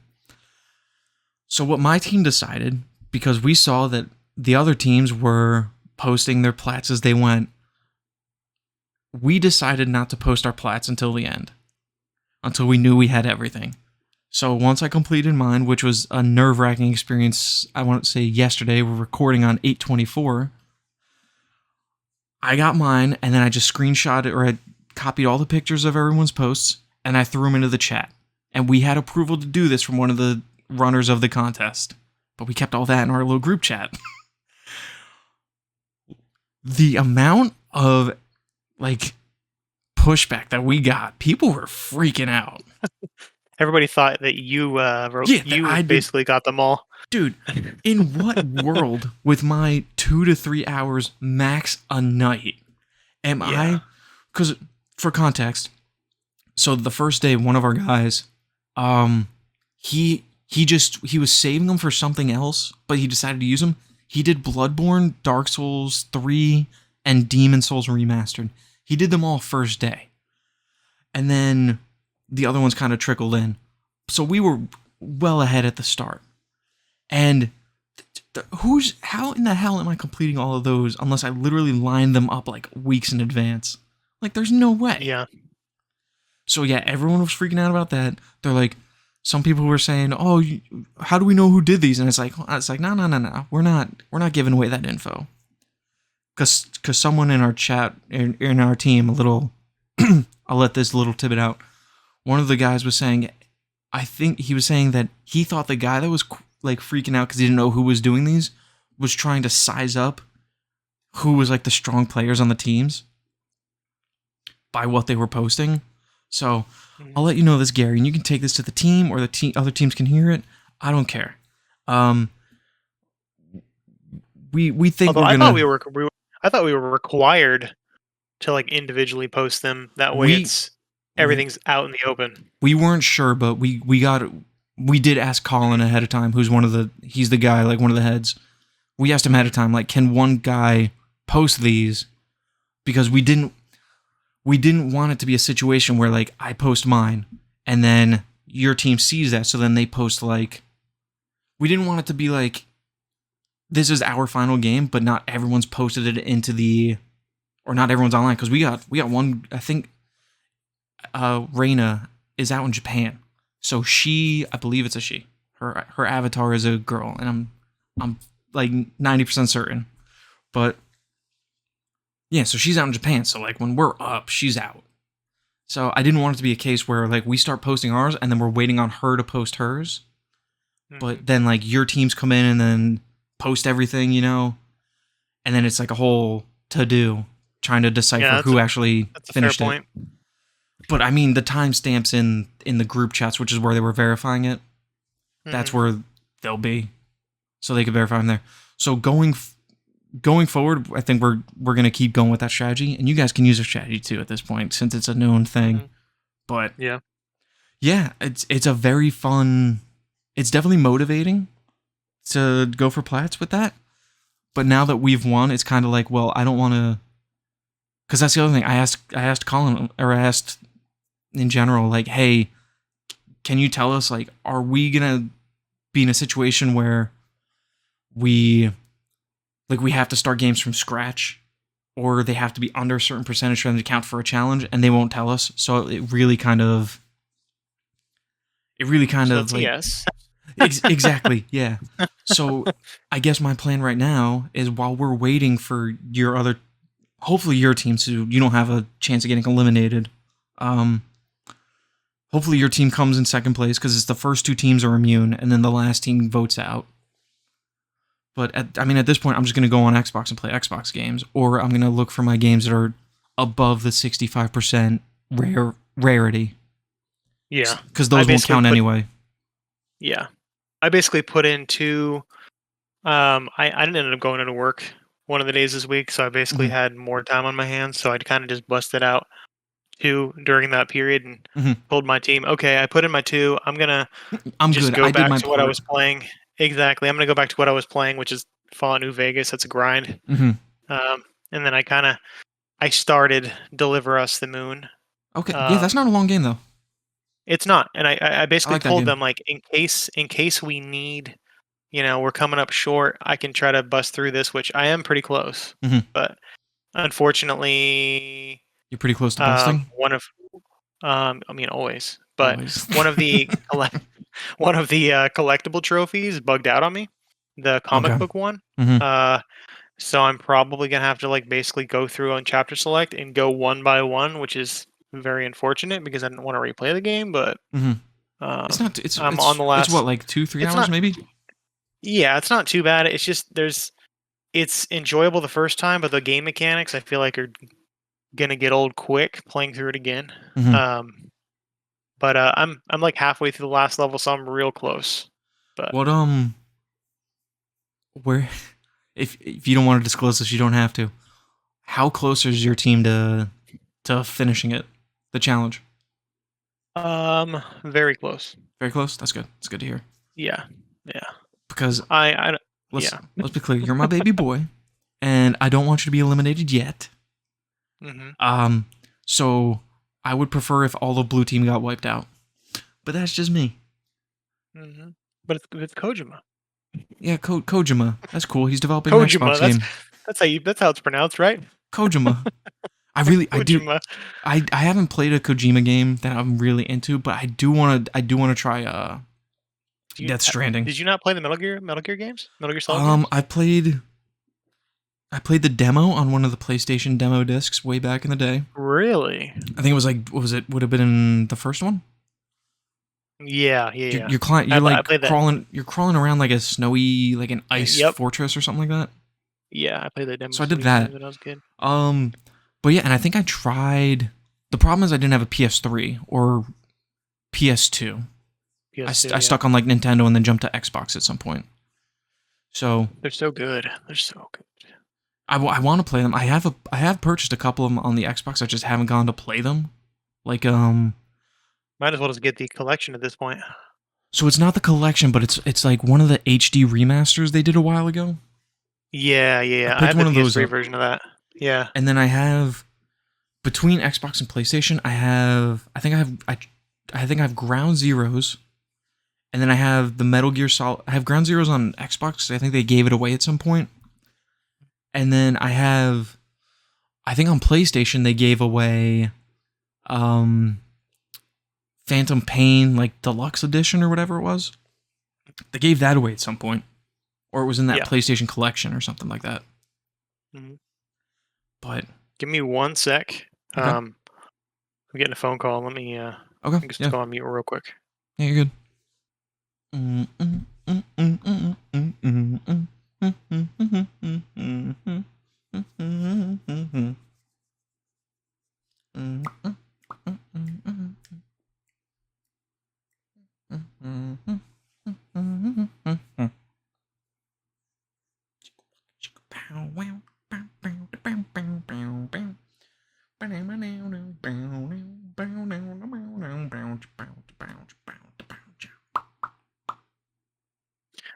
So what my team decided, because we saw that the other teams were posting their plats as they went, we decided not to post our plats until the end. Until we knew we had everything. So once I completed mine, which was a nerve-wracking experience, I want to say yesterday, we're recording on 8/24, I got mine, and then I just screenshot it, or I copied all the pictures of everyone's posts, and I threw them into the chat. And we had approval to do this from one of the runners of the contest. But we kept all that in our little group chat. The amount of, like, pushback that we got, people were freaking out. Everybody thought that you basically got them all. Dude, in what world with my 2 to 3 hours max a night am I? Because for context, so the first day, one of our guys, he was saving them for something else, but he decided to use them. He did Bloodborne, Dark Souls 3, and Demon Souls Remastered. He did them all first day. And then the other ones kind of trickled in. So we were well ahead at the start. And how in the hell am I completing all of those unless I literally line them up like weeks in advance? Like, there's no way. Yeah. So yeah, everyone was freaking out about that. They're like, some people were saying, "Oh, how do we know who did these?" And it's like, no. We're not giving away that info. Because someone in our chat, in our team, I'll let this little tidbit out. One of the guys was saying, I think he was saying that he thought the guy that was like freaking out because he didn't know who was doing these was trying to size up who was like the strong players on the teams by what they were posting. So I'll let you know this, Gary, and you can take this to the team or other teams can hear it. I don't care. We think Although I thought we were required to like individually post them. That way everything's out in the open. We weren't sure, but we did ask Colin ahead of time, he's the guy, like one of the heads. We asked him ahead of time, like, can one guy post these? Because we didn't want it to be a situation where like I post mine and then your team sees that, so then they post like, we didn't want it to be like, this is our final game, but not everyone's posted it or not everyone's online, because we got one, I think Reina is out in Japan. So I believe it's a she. Her avatar is a girl, and I'm like 90% certain. But yeah, so she's out in Japan. So like when we're up, she's out. So I didn't want it to be a case where like we start posting ours and then we're waiting on her to post hers. Mm-hmm. But then like your teams come in and then post everything, and then it's like a whole to-do trying to decipher who actually finished it. Point. But I mean, the timestamps in the group chats, which is where they were verifying it, that's where they'll be, so they can verify them there. So going forward, I think we're gonna keep going with that strategy, and you guys can use a strategy too at this point since it's a known thing. Mm-hmm. But yeah, it's a very fun. It's definitely motivating to go for plats with that. But now that we've won, it's kind of like, well, I don't want to, because that's the other thing. I asked Colin, or I asked in general, like, hey, can you tell us, like, are we gonna be in a situation where we have to start games from scratch, or they have to be under a certain percentage for them to count for a challenge, and they won't tell us? So it really kind of like, yes. Exactly, yeah. So I guess my plan right now is, while we're waiting for hopefully your team, so you don't have a chance of getting eliminated. Hopefully your team comes in second place, because it's the first two teams are immune, and then the last team votes out. But at this point, I'm just going to go on Xbox and play Xbox games, or I'm going to look for my games that are above the 65% rarity. Yeah, because those won't count anyway. Yeah, I basically put in two. I didn't end up going into work one of the days this week, so I basically had more time on my hands. So I kind of just busted out two during that period and told my team, "Okay, I put in my two. I'm just good. Go back to what I was playing. Exactly. I'm gonna go back to what I was playing, which is Fallout New Vegas. That's a grind. And then I started Deliver Us the Moon. Okay, yeah, that's not a long game though. It's not, and I basically told them, like, in case we need, we're coming up short, I can try to bust through this, which I am pretty close. But unfortunately, you're pretty close to busting. Always. But always. one of the collectible trophies bugged out on me, the comic book one. So I'm probably gonna have to like basically go through on chapter select and go one by one, which is very unfortunate because I didn't want to replay the game, but it's not. I'm on the last. It's what, like 2-3 hours, maybe? Yeah, it's not too bad. It's just it's enjoyable the first time, but the game mechanics I feel like are gonna get old quick playing through it again. But I'm like halfway through the last level, so I'm real close. But what where, if you don't want to disclose this, you don't have to. How close is your team to finishing it? The challenge. Very close. Very close. That's good. It's good to hear. Yeah. Because let's be clear. You're my baby boy, and I don't want you to be eliminated yet. Mm-hmm. So I would prefer if all of Blue Team got wiped out, but that's just me. Mm-hmm. But it's Kojima. Yeah, Kojima. That's cool. He's developing Kojima, an Xbox game. That's how it's pronounced, right? Kojima. I haven't played a Kojima game that I'm really into, but I do want to try Death Stranding. Did you not play the Metal Gear games? Metal Gear Solid games? I played the demo on one of the PlayStation demo discs way back in the day. Really? I think it was like, what was it? Would have been in the first one? Yeah. You're crawling around like a snowy, like an ice fortress or something like that. Yeah, I played that demo. So I did that. That was good. But yeah, and I think I tried. The problem is I didn't have a PS3 or PS2. I stuck on like Nintendo and then jumped to Xbox at some point. So they're so good. They're so good. I want to play them. I have purchased a couple of them on the Xbox. I just haven't gone to play them. Like might as well just get the collection at this point. So it's not the collection, but it's like one of the HD remasters they did a while ago. Yeah. I have one of those version of that. Yeah. And then I have between Xbox and PlayStation, I think I have Ground Zeroes. And then I have the Metal Gear Solid. I have Ground Zeroes on Xbox. I think they gave it away at some point. And then I think on PlayStation they gave away Phantom Pain, like Deluxe Edition or whatever it was. They gave that away at some point. Or it was in that PlayStation collection or something like that. Mm-hmm. But give me 1 sec. Okay. I'm getting a phone call. Let me okay. Just go on mute real quick. Yeah, you're good.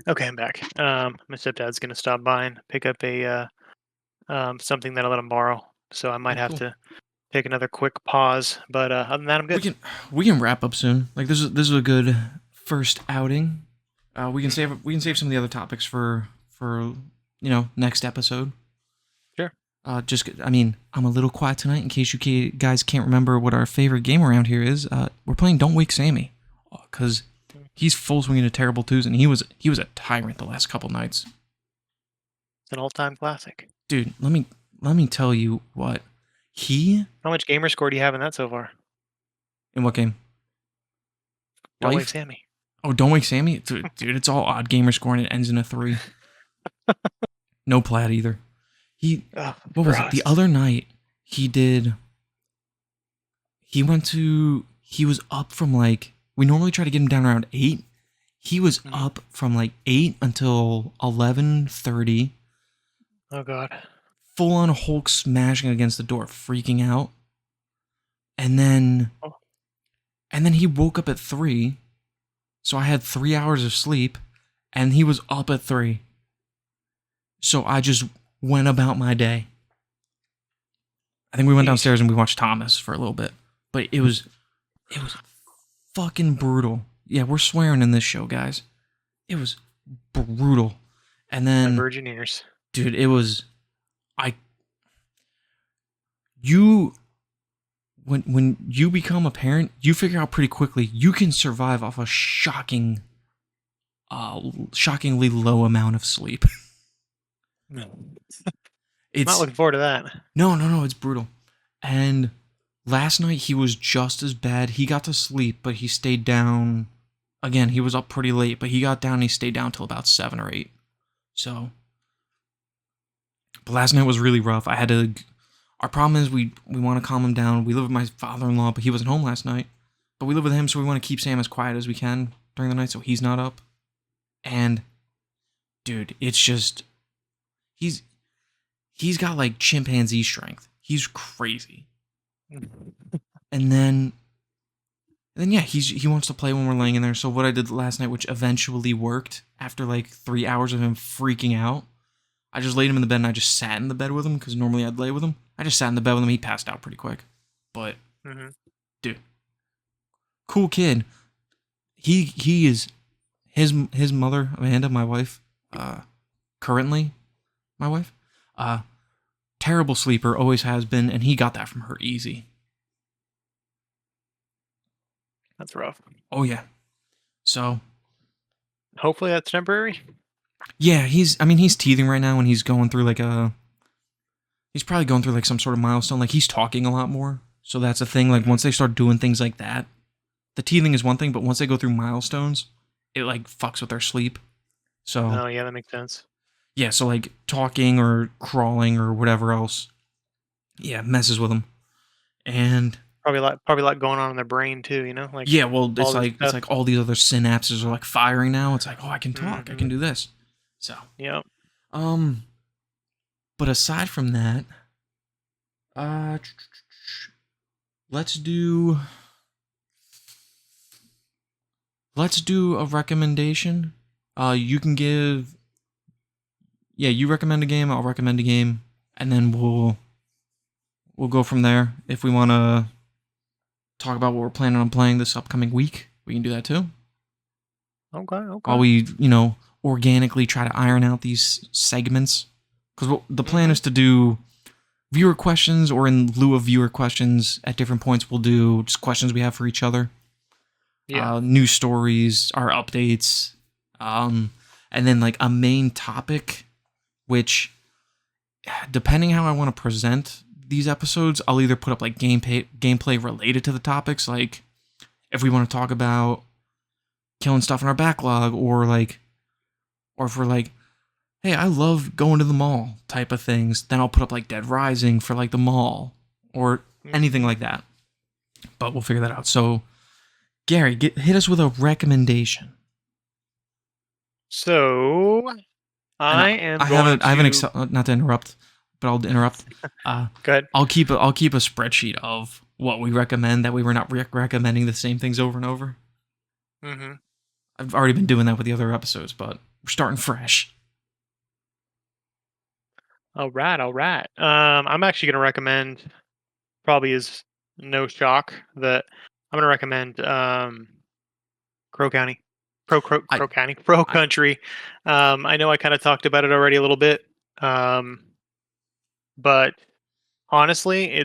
Okay, I'm back. My stepdad's gonna stop by and pick up a something that I let him borrow, so I might have to take another quick pause. But other than that, I'm good. We can wrap up soon. Like this is a good first outing. We can save some of the other topics for next episode. Sure. I'm a little quiet tonight in case you guys can't remember what our favorite game around here is. We're playing Don't Wake Sammy, because he's full swing into terrible twos, and he was a tyrant the last couple nights. It's an all-time classic. Dude, let me tell you what. How much gamer score do you have in that so far? In what game? Don't Wake Sammy. Oh, Don't Wake Sammy? Dude, it's all odd gamer score and it ends in a 3. No plat either. What was it? The other night, he was up from like, we normally try to get him down around 8. He was up from like 8 until 11:30. Oh, God. Full on Hulk smashing against the door, freaking out. And then he woke up at 3. So I had 3 hours of sleep, and he was up at 3. So I just went about my day. I think we went downstairs and we watched Thomas for a little bit. But it was fucking brutal. Yeah, we're swearing in this show, guys. It was brutal. And then my virgin ears. Dude, it was when you become a parent, you figure out pretty quickly you can survive off a shockingly low amount of sleep. It's not looking forward to that. No, it's brutal. And last night he was just as bad. He got to sleep, but he stayed down. Again, he was up pretty late, but he got down and he stayed down till about 7 or 8. So, but last night was really rough. Our problem is we want to calm him down. We live with my father-in-law, but he wasn't home last night. But we live with him, so we want to keep Sam as quiet as we can during the night so he's not up. And, dude, it's just, he's got like chimpanzee strength. He's crazy. And then yeah, he wants to play when we're laying in there. So what I did last night, which eventually worked after like 3 hours of him freaking out, I just laid him in the bed and I just sat in the bed with him because normally I'd lay with him. I just sat in the bed with him. He passed out pretty quick. But, dude, cool kid. He is his mother, Amanda, my wife, currently my wife, terrible sleeper, always has been, and he got that from her easy. That's rough. Oh, yeah. So. Hopefully that's temporary. Yeah, he's teething right now and he's going through he's probably going through like some sort of milestone. Like he's talking a lot more. So that's a thing. Like once they start doing things like that, the teething is one thing, but once they go through milestones, it like fucks with their sleep. So. Oh, yeah, that makes sense. Yeah, so like talking or crawling or whatever else, yeah, messes with them. And probably a lot going on in their brain too, you know? Like yeah, well, it's like all these other synapses are like firing now. It's like, oh, I can talk, I can do this. So yeah. But aside from that, let's do a recommendation. You can give. Yeah, you recommend a game, I'll recommend a game, and then we'll go from there. If we want to talk about what we're planning on playing this upcoming week, we can do that too. Okay. While we, organically try to iron out these segments. Because the plan is to do viewer questions, or in lieu of viewer questions, at different points we'll do just questions we have for each other. Yeah. News stories, our updates, and then like a main topic, which, depending how I want to present these episodes, I'll either put up like gameplay related to the topics, like if we want to talk about killing stuff in our backlog, or if we're like, hey, I love going to the mall type of things, then I'll put up like Dead Rising for like the mall, or anything like that. But we'll figure that out. So, Gary, hit us with a recommendation. So, I have not to interrupt, but I'll interrupt. Go ahead. I'll keep a spreadsheet of what we recommend, that way we're not recommending the same things over and over. I've already been doing that with the other episodes, but we're starting fresh. All right. I'm actually going to recommend, probably is no shock, that I'm going to recommend Crow Country. I know I kind of talked about it already a little bit, but honestly,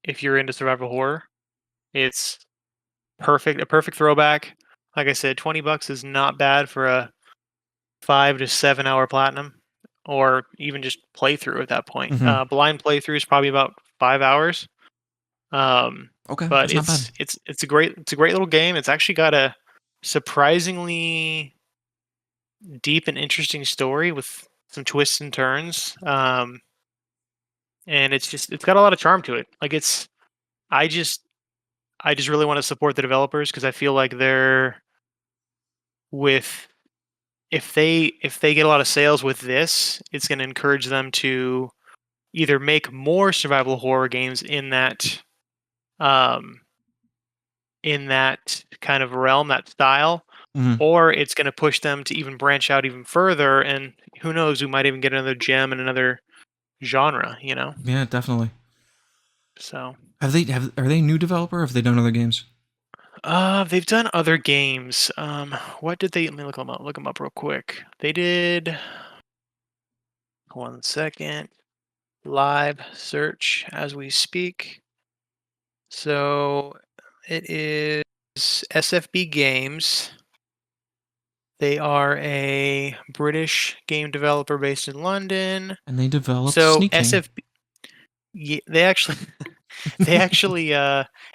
if you're into survival horror, it's a perfect throwback. Like I said, $20 is not bad for a 5 to 7 hour platinum, or even just playthrough at that point. Blind playthrough is probably about 5 hours. Okay, but that's not bad. It's a great little game. It's actually got a surprisingly deep and interesting story with some twists and turns. And it's got a lot of charm to it. Like I just really want to support the developers, because I feel like if they get a lot of sales with this, it's going to encourage them to either make more survival horror games in that kind of realm, that style, or it's going to push them to even branch out even further, and who knows, we might even get another gem in another genre, you know? Yeah, definitely. So are they new developer, or have they done other games? They've done other games. What did they? Let me look them up real quick. They did. 1 second. Live search as we speak. So it is SFB Games. They are a British game developer based in London. And they developed Sneaking. SFB. Yeah, they actually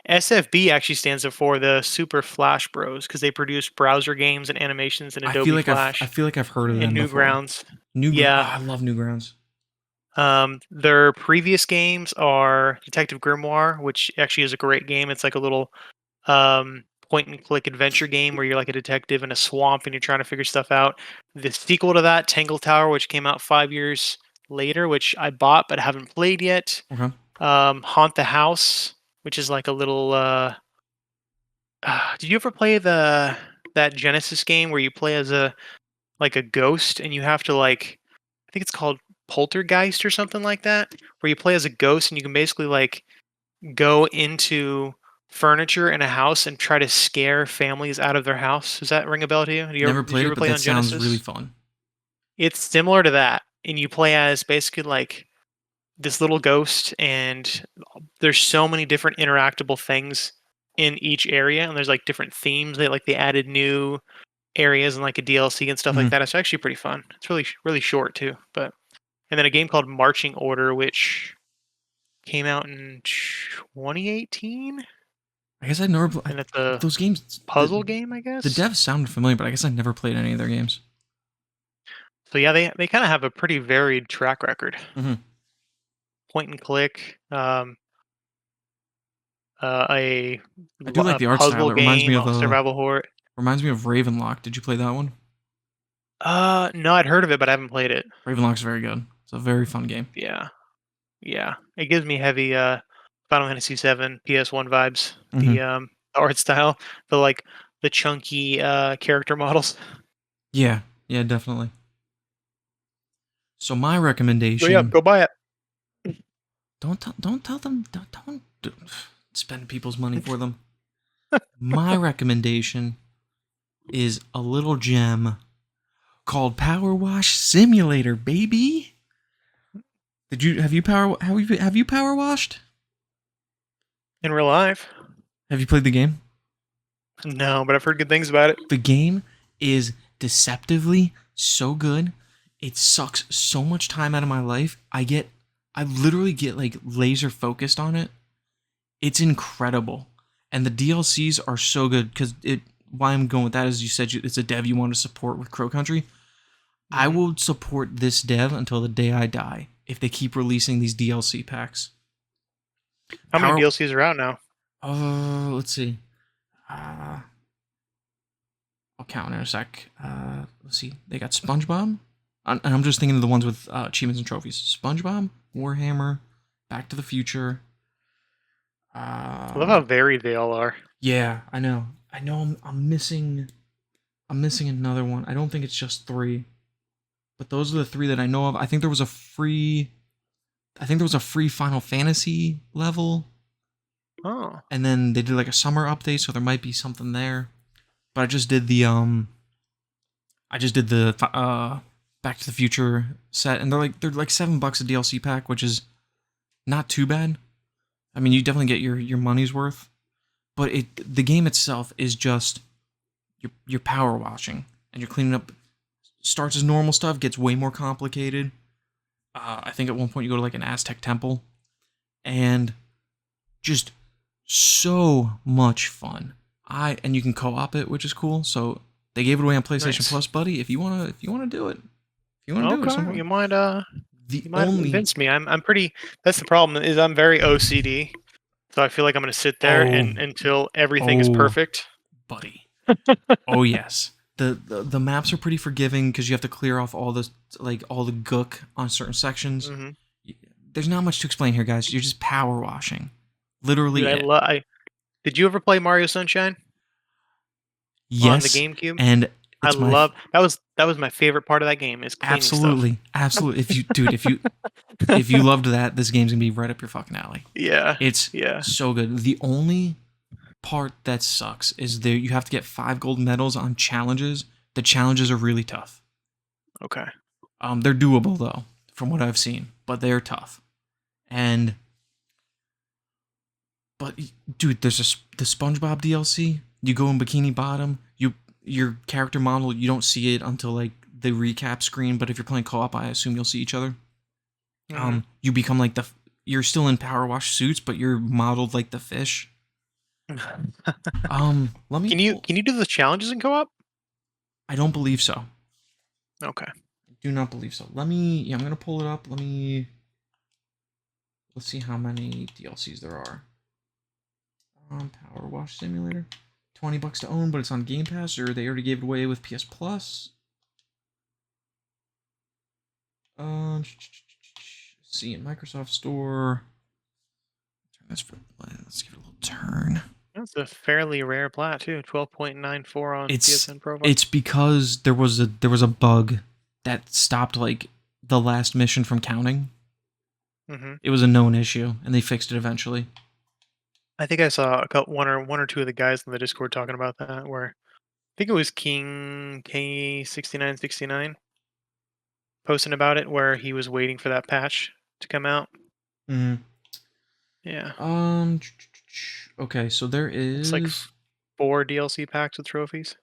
SFB actually stands up for the Super Flash Bros, because they produce browser games and animations in Adobe Flash. I feel like I've heard of them before. Newgrounds. I love Newgrounds. Their previous games are Detective Grimoire, which actually is a great game. It's like a little point and click adventure game where you're like a detective in a swamp and you're trying to figure stuff out. The sequel to that, Tangle Tower, which came out 5 years later, which I bought but haven't played yet. Okay. Haunt the House, which is like a little did you ever play that Genesis game where you play as a ghost, and you have to I think it's called Poltergeist or something like that, where you play as a ghost and you can basically like go into furniture in a house and try to scare families out of their house. Does that ring a bell to you? Never Did played you it, ever but play that on sounds really Genesis? fun. It's similar to that, and you play as basically like this little ghost, and there's so many different interactable things in each area, and there's like different themes. They added new areas and like a DLC and stuff like Mm-hmm. that. It's actually pretty fun. It's really short too, but and then a game called Marching Order, which came out in 2018, I guess I never and it's a those games. puzzle game, I The guess. devs sounded familiar, but I guess I never played any of their games. So yeah, they kind of have a pretty varied track record. Mm-hmm. Point and click, a, I do like a the art style. puzzle It reminds me game, of a survival horror. Ravenlock. Did you play that one? No, I'd heard of it, but I haven't played it. Ravenlock's very good. It's a very fun game. Yeah, yeah. It gives me heavy Final Fantasy VII PS1 vibes. Mm-hmm. The art style, the like the chunky character models. Yeah, yeah, definitely. So my So yeah, recommendation. go buy it. Don't tell them. Don't spend people's money for them. My recommendation is a little gem called Power Wash Simulator, baby. Have you power washed? In real life? Have you played the game? No, but I've heard good things about it. The game is deceptively so good. It sucks so much time out of my life. I literally get like laser focused on it. It's incredible. And the DLCs are so good because why I'm going with that is you said it's a dev you want to support with Crow Country. Mm-hmm. I will support this dev until the day I die if they keep releasing these DLC packs. How many DLCs are out now? Let's see. I'll count in a sec. Let's see. They got SpongeBob. And I'm just thinking of the ones with achievements and trophies. SpongeBob, Warhammer, Back to the Future. I love how varied they all are. Yeah, I know. I'm missing another one. I don't think it's just 3. But those are the 3 that I know of. I think there was a free Final Fantasy level. Oh. And then they did like a summer update, so there might be something there. But I just did the Back to the Future set, and they're like $7 a DLC pack, which is not too bad. I mean, you definitely get your money's worth. But the game itself is just you're power washing and you're cleaning up. Starts as normal stuff, gets way more complicated. I think at one point you go to like an Aztec temple, and just so much fun. And you can co-op it, which is cool. So they gave it away on PlayStation Plus, buddy. If you wanna do it, do it. You might convince me. I'm pretty. That's the problem. Is I'm very OCD, so I feel like I'm gonna sit there and until everything is perfect, buddy. Oh yes. The maps are pretty forgiving because you have to clear off all the gook on certain sections. Mm-hmm. There's not much to explain here, guys. You're just power washing, literally. Dude, did you ever play Mario Sunshine? Yes, on the GameCube, and that was my favorite part of that game. Is cleaning absolutely. If you loved that, this game's gonna be right up your fucking alley. Yeah, it's so good. The only part that sucks is you have to get 5 gold medals on challenges. The challenges are really tough. Okay. They're doable though, from what I've seen, but they're tough. But dude, there's the SpongeBob DLC. You go in Bikini Bottom. Your character model, you don't see it until like the recap screen. But if you're playing co-op, I assume you'll see each other. Mm-hmm. You become like you're still in power wash suits, but you're modeled like the fish. Let me. Can you do the challenges in co-op? I don't believe so. Okay. I do not believe so. I'm gonna pull it up. Let's see how many DLCs there are. Power Wash Simulator. $20 to own, but it's on Game Pass, or they already gave it away with PS Plus. See in Microsoft Store. Let's give it a little turn. That's a fairly rare plat too. 12.94 on PSN profile. It's because there was a bug that stopped like the last mission from counting. Mm-hmm. It was a known issue, and they fixed it eventually. I think I saw one or two of the guys in the Discord talking about that. Where I think it was King K6969 posting about it, where he was waiting for that patch to come out. Mm-hmm. Yeah. Okay, so there is... It's like 4 DLC packs with trophies.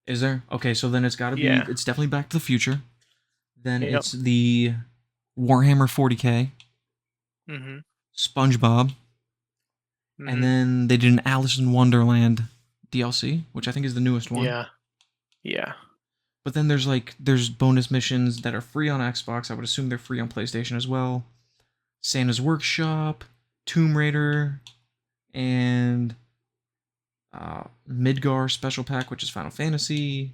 Is there? Okay, so then it's got to be... Yeah. It's definitely Back to the Future. Then Yep. it's the Warhammer 40k. Mm-hmm. SpongeBob. Mm-hmm. And then they did an Alice in Wonderland DLC, which I think is the newest one. Yeah. Yeah. But then there's bonus missions that are free on Xbox. I would assume they're free on PlayStation as well. Santa's Workshop, Tomb Raider, and Midgar Special Pack, which is Final Fantasy.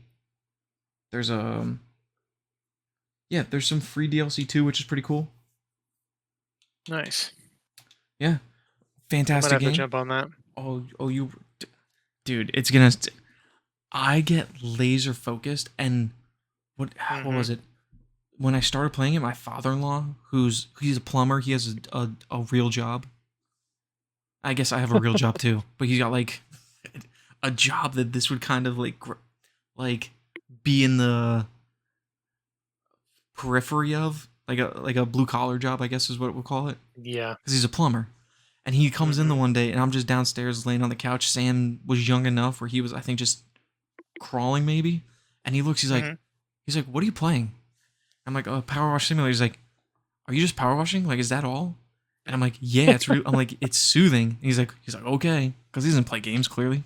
There's there's some free DLC too, which is pretty cool. Nice. Yeah, fantastic I might have game. to jump on that. Dude, it's gonna. I get laser focused, and what was it? When I started playing it, my father-in-law, he's a plumber, he has a real job. I guess I have a real job too, but he's got like a job that this would kind of like be in the periphery of, like a blue collar job, I guess is what we'll call it. Yeah, because he's a plumber, and he comes in the one day, and I'm just downstairs laying on the couch. Sam was young enough where he was, I think, just crawling maybe, and he looks, he's like, "What are you playing?" I'm like, "Oh, Power Wash Simulator." He's like, "Are you just power washing? Like, is that all?" And I'm like, "Yeah, it's real." I'm like, "It's soothing." And he's like, "Okay," because he doesn't play games clearly.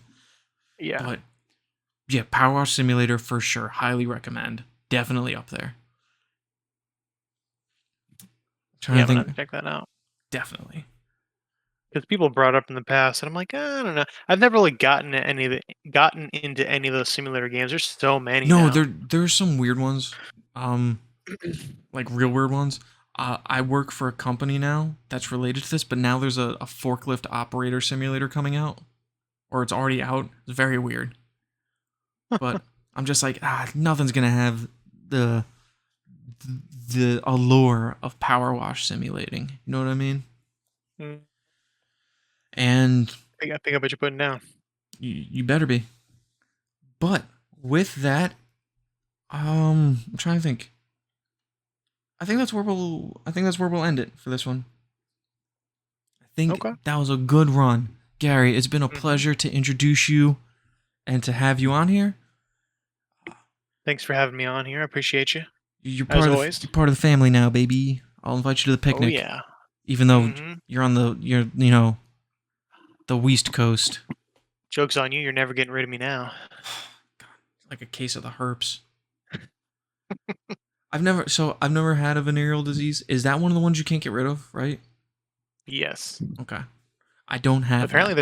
Yeah, but yeah, Power Wash Simulator for sure. Highly recommend. Definitely up there. I'm gonna have to check that out. Definitely. Because people brought up in the past, and I'm like, I don't know. I've never really gotten into any of those simulator games. There's so many. No, now. there's some weird ones. Like real weird ones. I work for a company now that's related to this, but now there's a forklift operator simulator coming out, or it's already out. It's very weird. But I'm just like, nothing's gonna have the allure of Power Wash simulating. You know what I mean? And I pick up what you're putting down. You better be. But with that, I'm trying to think. I think that's where we'll end it for this one. I think that was a good run. Gary, it's been a pleasure to introduce you and to have you on here. Thanks for having me on here. I appreciate you. You're part of the family now, baby. I'll invite you to the picnic. Oh yeah. Even though you're on the West Coast. Joke's on you. You're never getting rid of me now. God, like a case of the herpes. I've never had a venereal disease. Is that one of the ones you can't get rid of, right? Yes. Okay. I don't have. Apparently,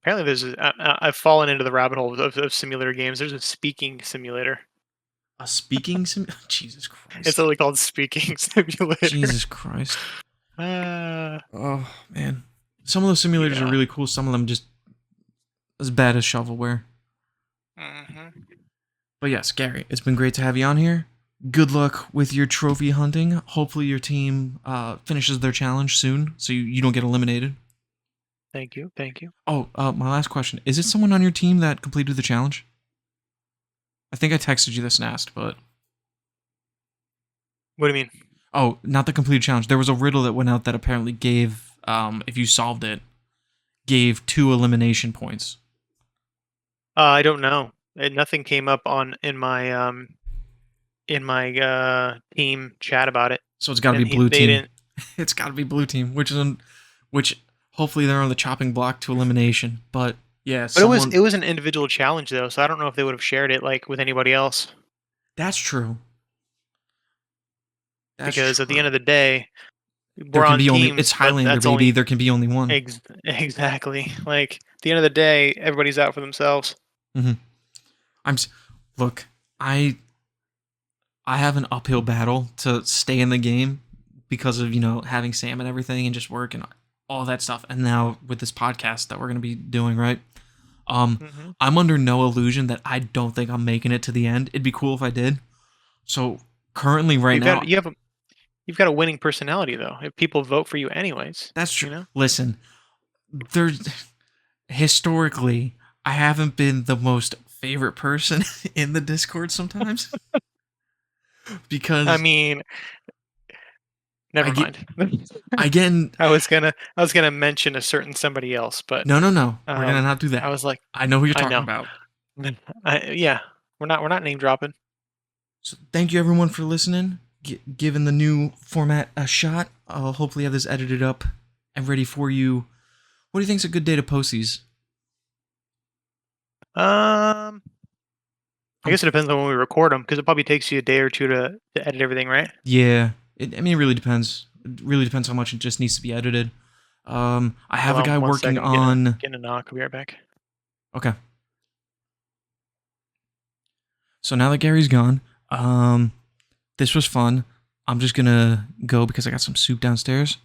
I've fallen into the rabbit hole of simulator games. There's a speaking simulator. A speaking simulator? Jesus Christ. It's only called speaking simulator. Jesus Christ. Oh man. Some of those simulators are really cool. Some of them just as bad as shovelware. But yes, Gary, it's been great to have you on here. Good luck with your trophy hunting. Hopefully your team finishes their challenge soon, so you don't get eliminated. Thank you. Oh, my last question. Is it someone on your team that completed the challenge? I think I texted you this and asked, but... What do you mean? Oh, not the completed challenge. There was a riddle that went out that apparently gave, if you solved it, gave 2 elimination points. I don't know. Nothing came up in my team chat about it. So it's got to be blue team. It's got to be blue team, which hopefully they're on the chopping block to elimination. But yeah, but it was an individual challenge though, so I don't know if they would have shared it like with anybody else. That's true. Because at the end of the day, we're on teams. It's Highlander, baby. There can be only one. Exactly. Like at the end of the day, everybody's out for themselves. Look, I have an uphill battle to stay in the game because of, having Sam and everything and just work and all that stuff. And now with this podcast that we're going to be doing, right? I'm under no illusion that I don't think I'm making it to the end. It'd be cool if I did. So currently you you've got a winning personality though. If people vote for you anyways, That's true. You know? Listen, there's historically, I haven't been the most favorite person in the Discord sometimes because I mean, never mind. Again, I was gonna mention a certain somebody else, but no. We're gonna not do that. I was like, I know who you're I talking know. about. Yeah, we're not name dropping. So thank you everyone for listening, giving the new format a shot. I'll hopefully have this edited up and ready for you. What do you think's a good day to post these? I guess it depends on when we record them, because it probably takes you a day or two to edit everything, right? Yeah, it really depends. It really depends how much it just needs to be edited. I have a guy working on. Getting a knock. I'll be right back. Okay. So now that Gary's gone, this was fun. I'm just gonna go because I got some soup downstairs.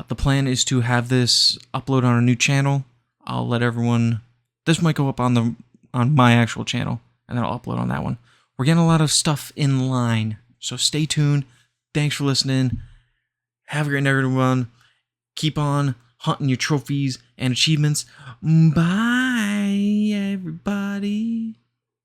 The plan is to have this upload on a new channel. I'll let everyone. This might go up on my actual channel, and then I'll upload on that one. We're getting a lot of stuff in line, so stay tuned. Thanks for listening. Have a great night, everyone. Keep on hunting your trophies and achievements. Bye.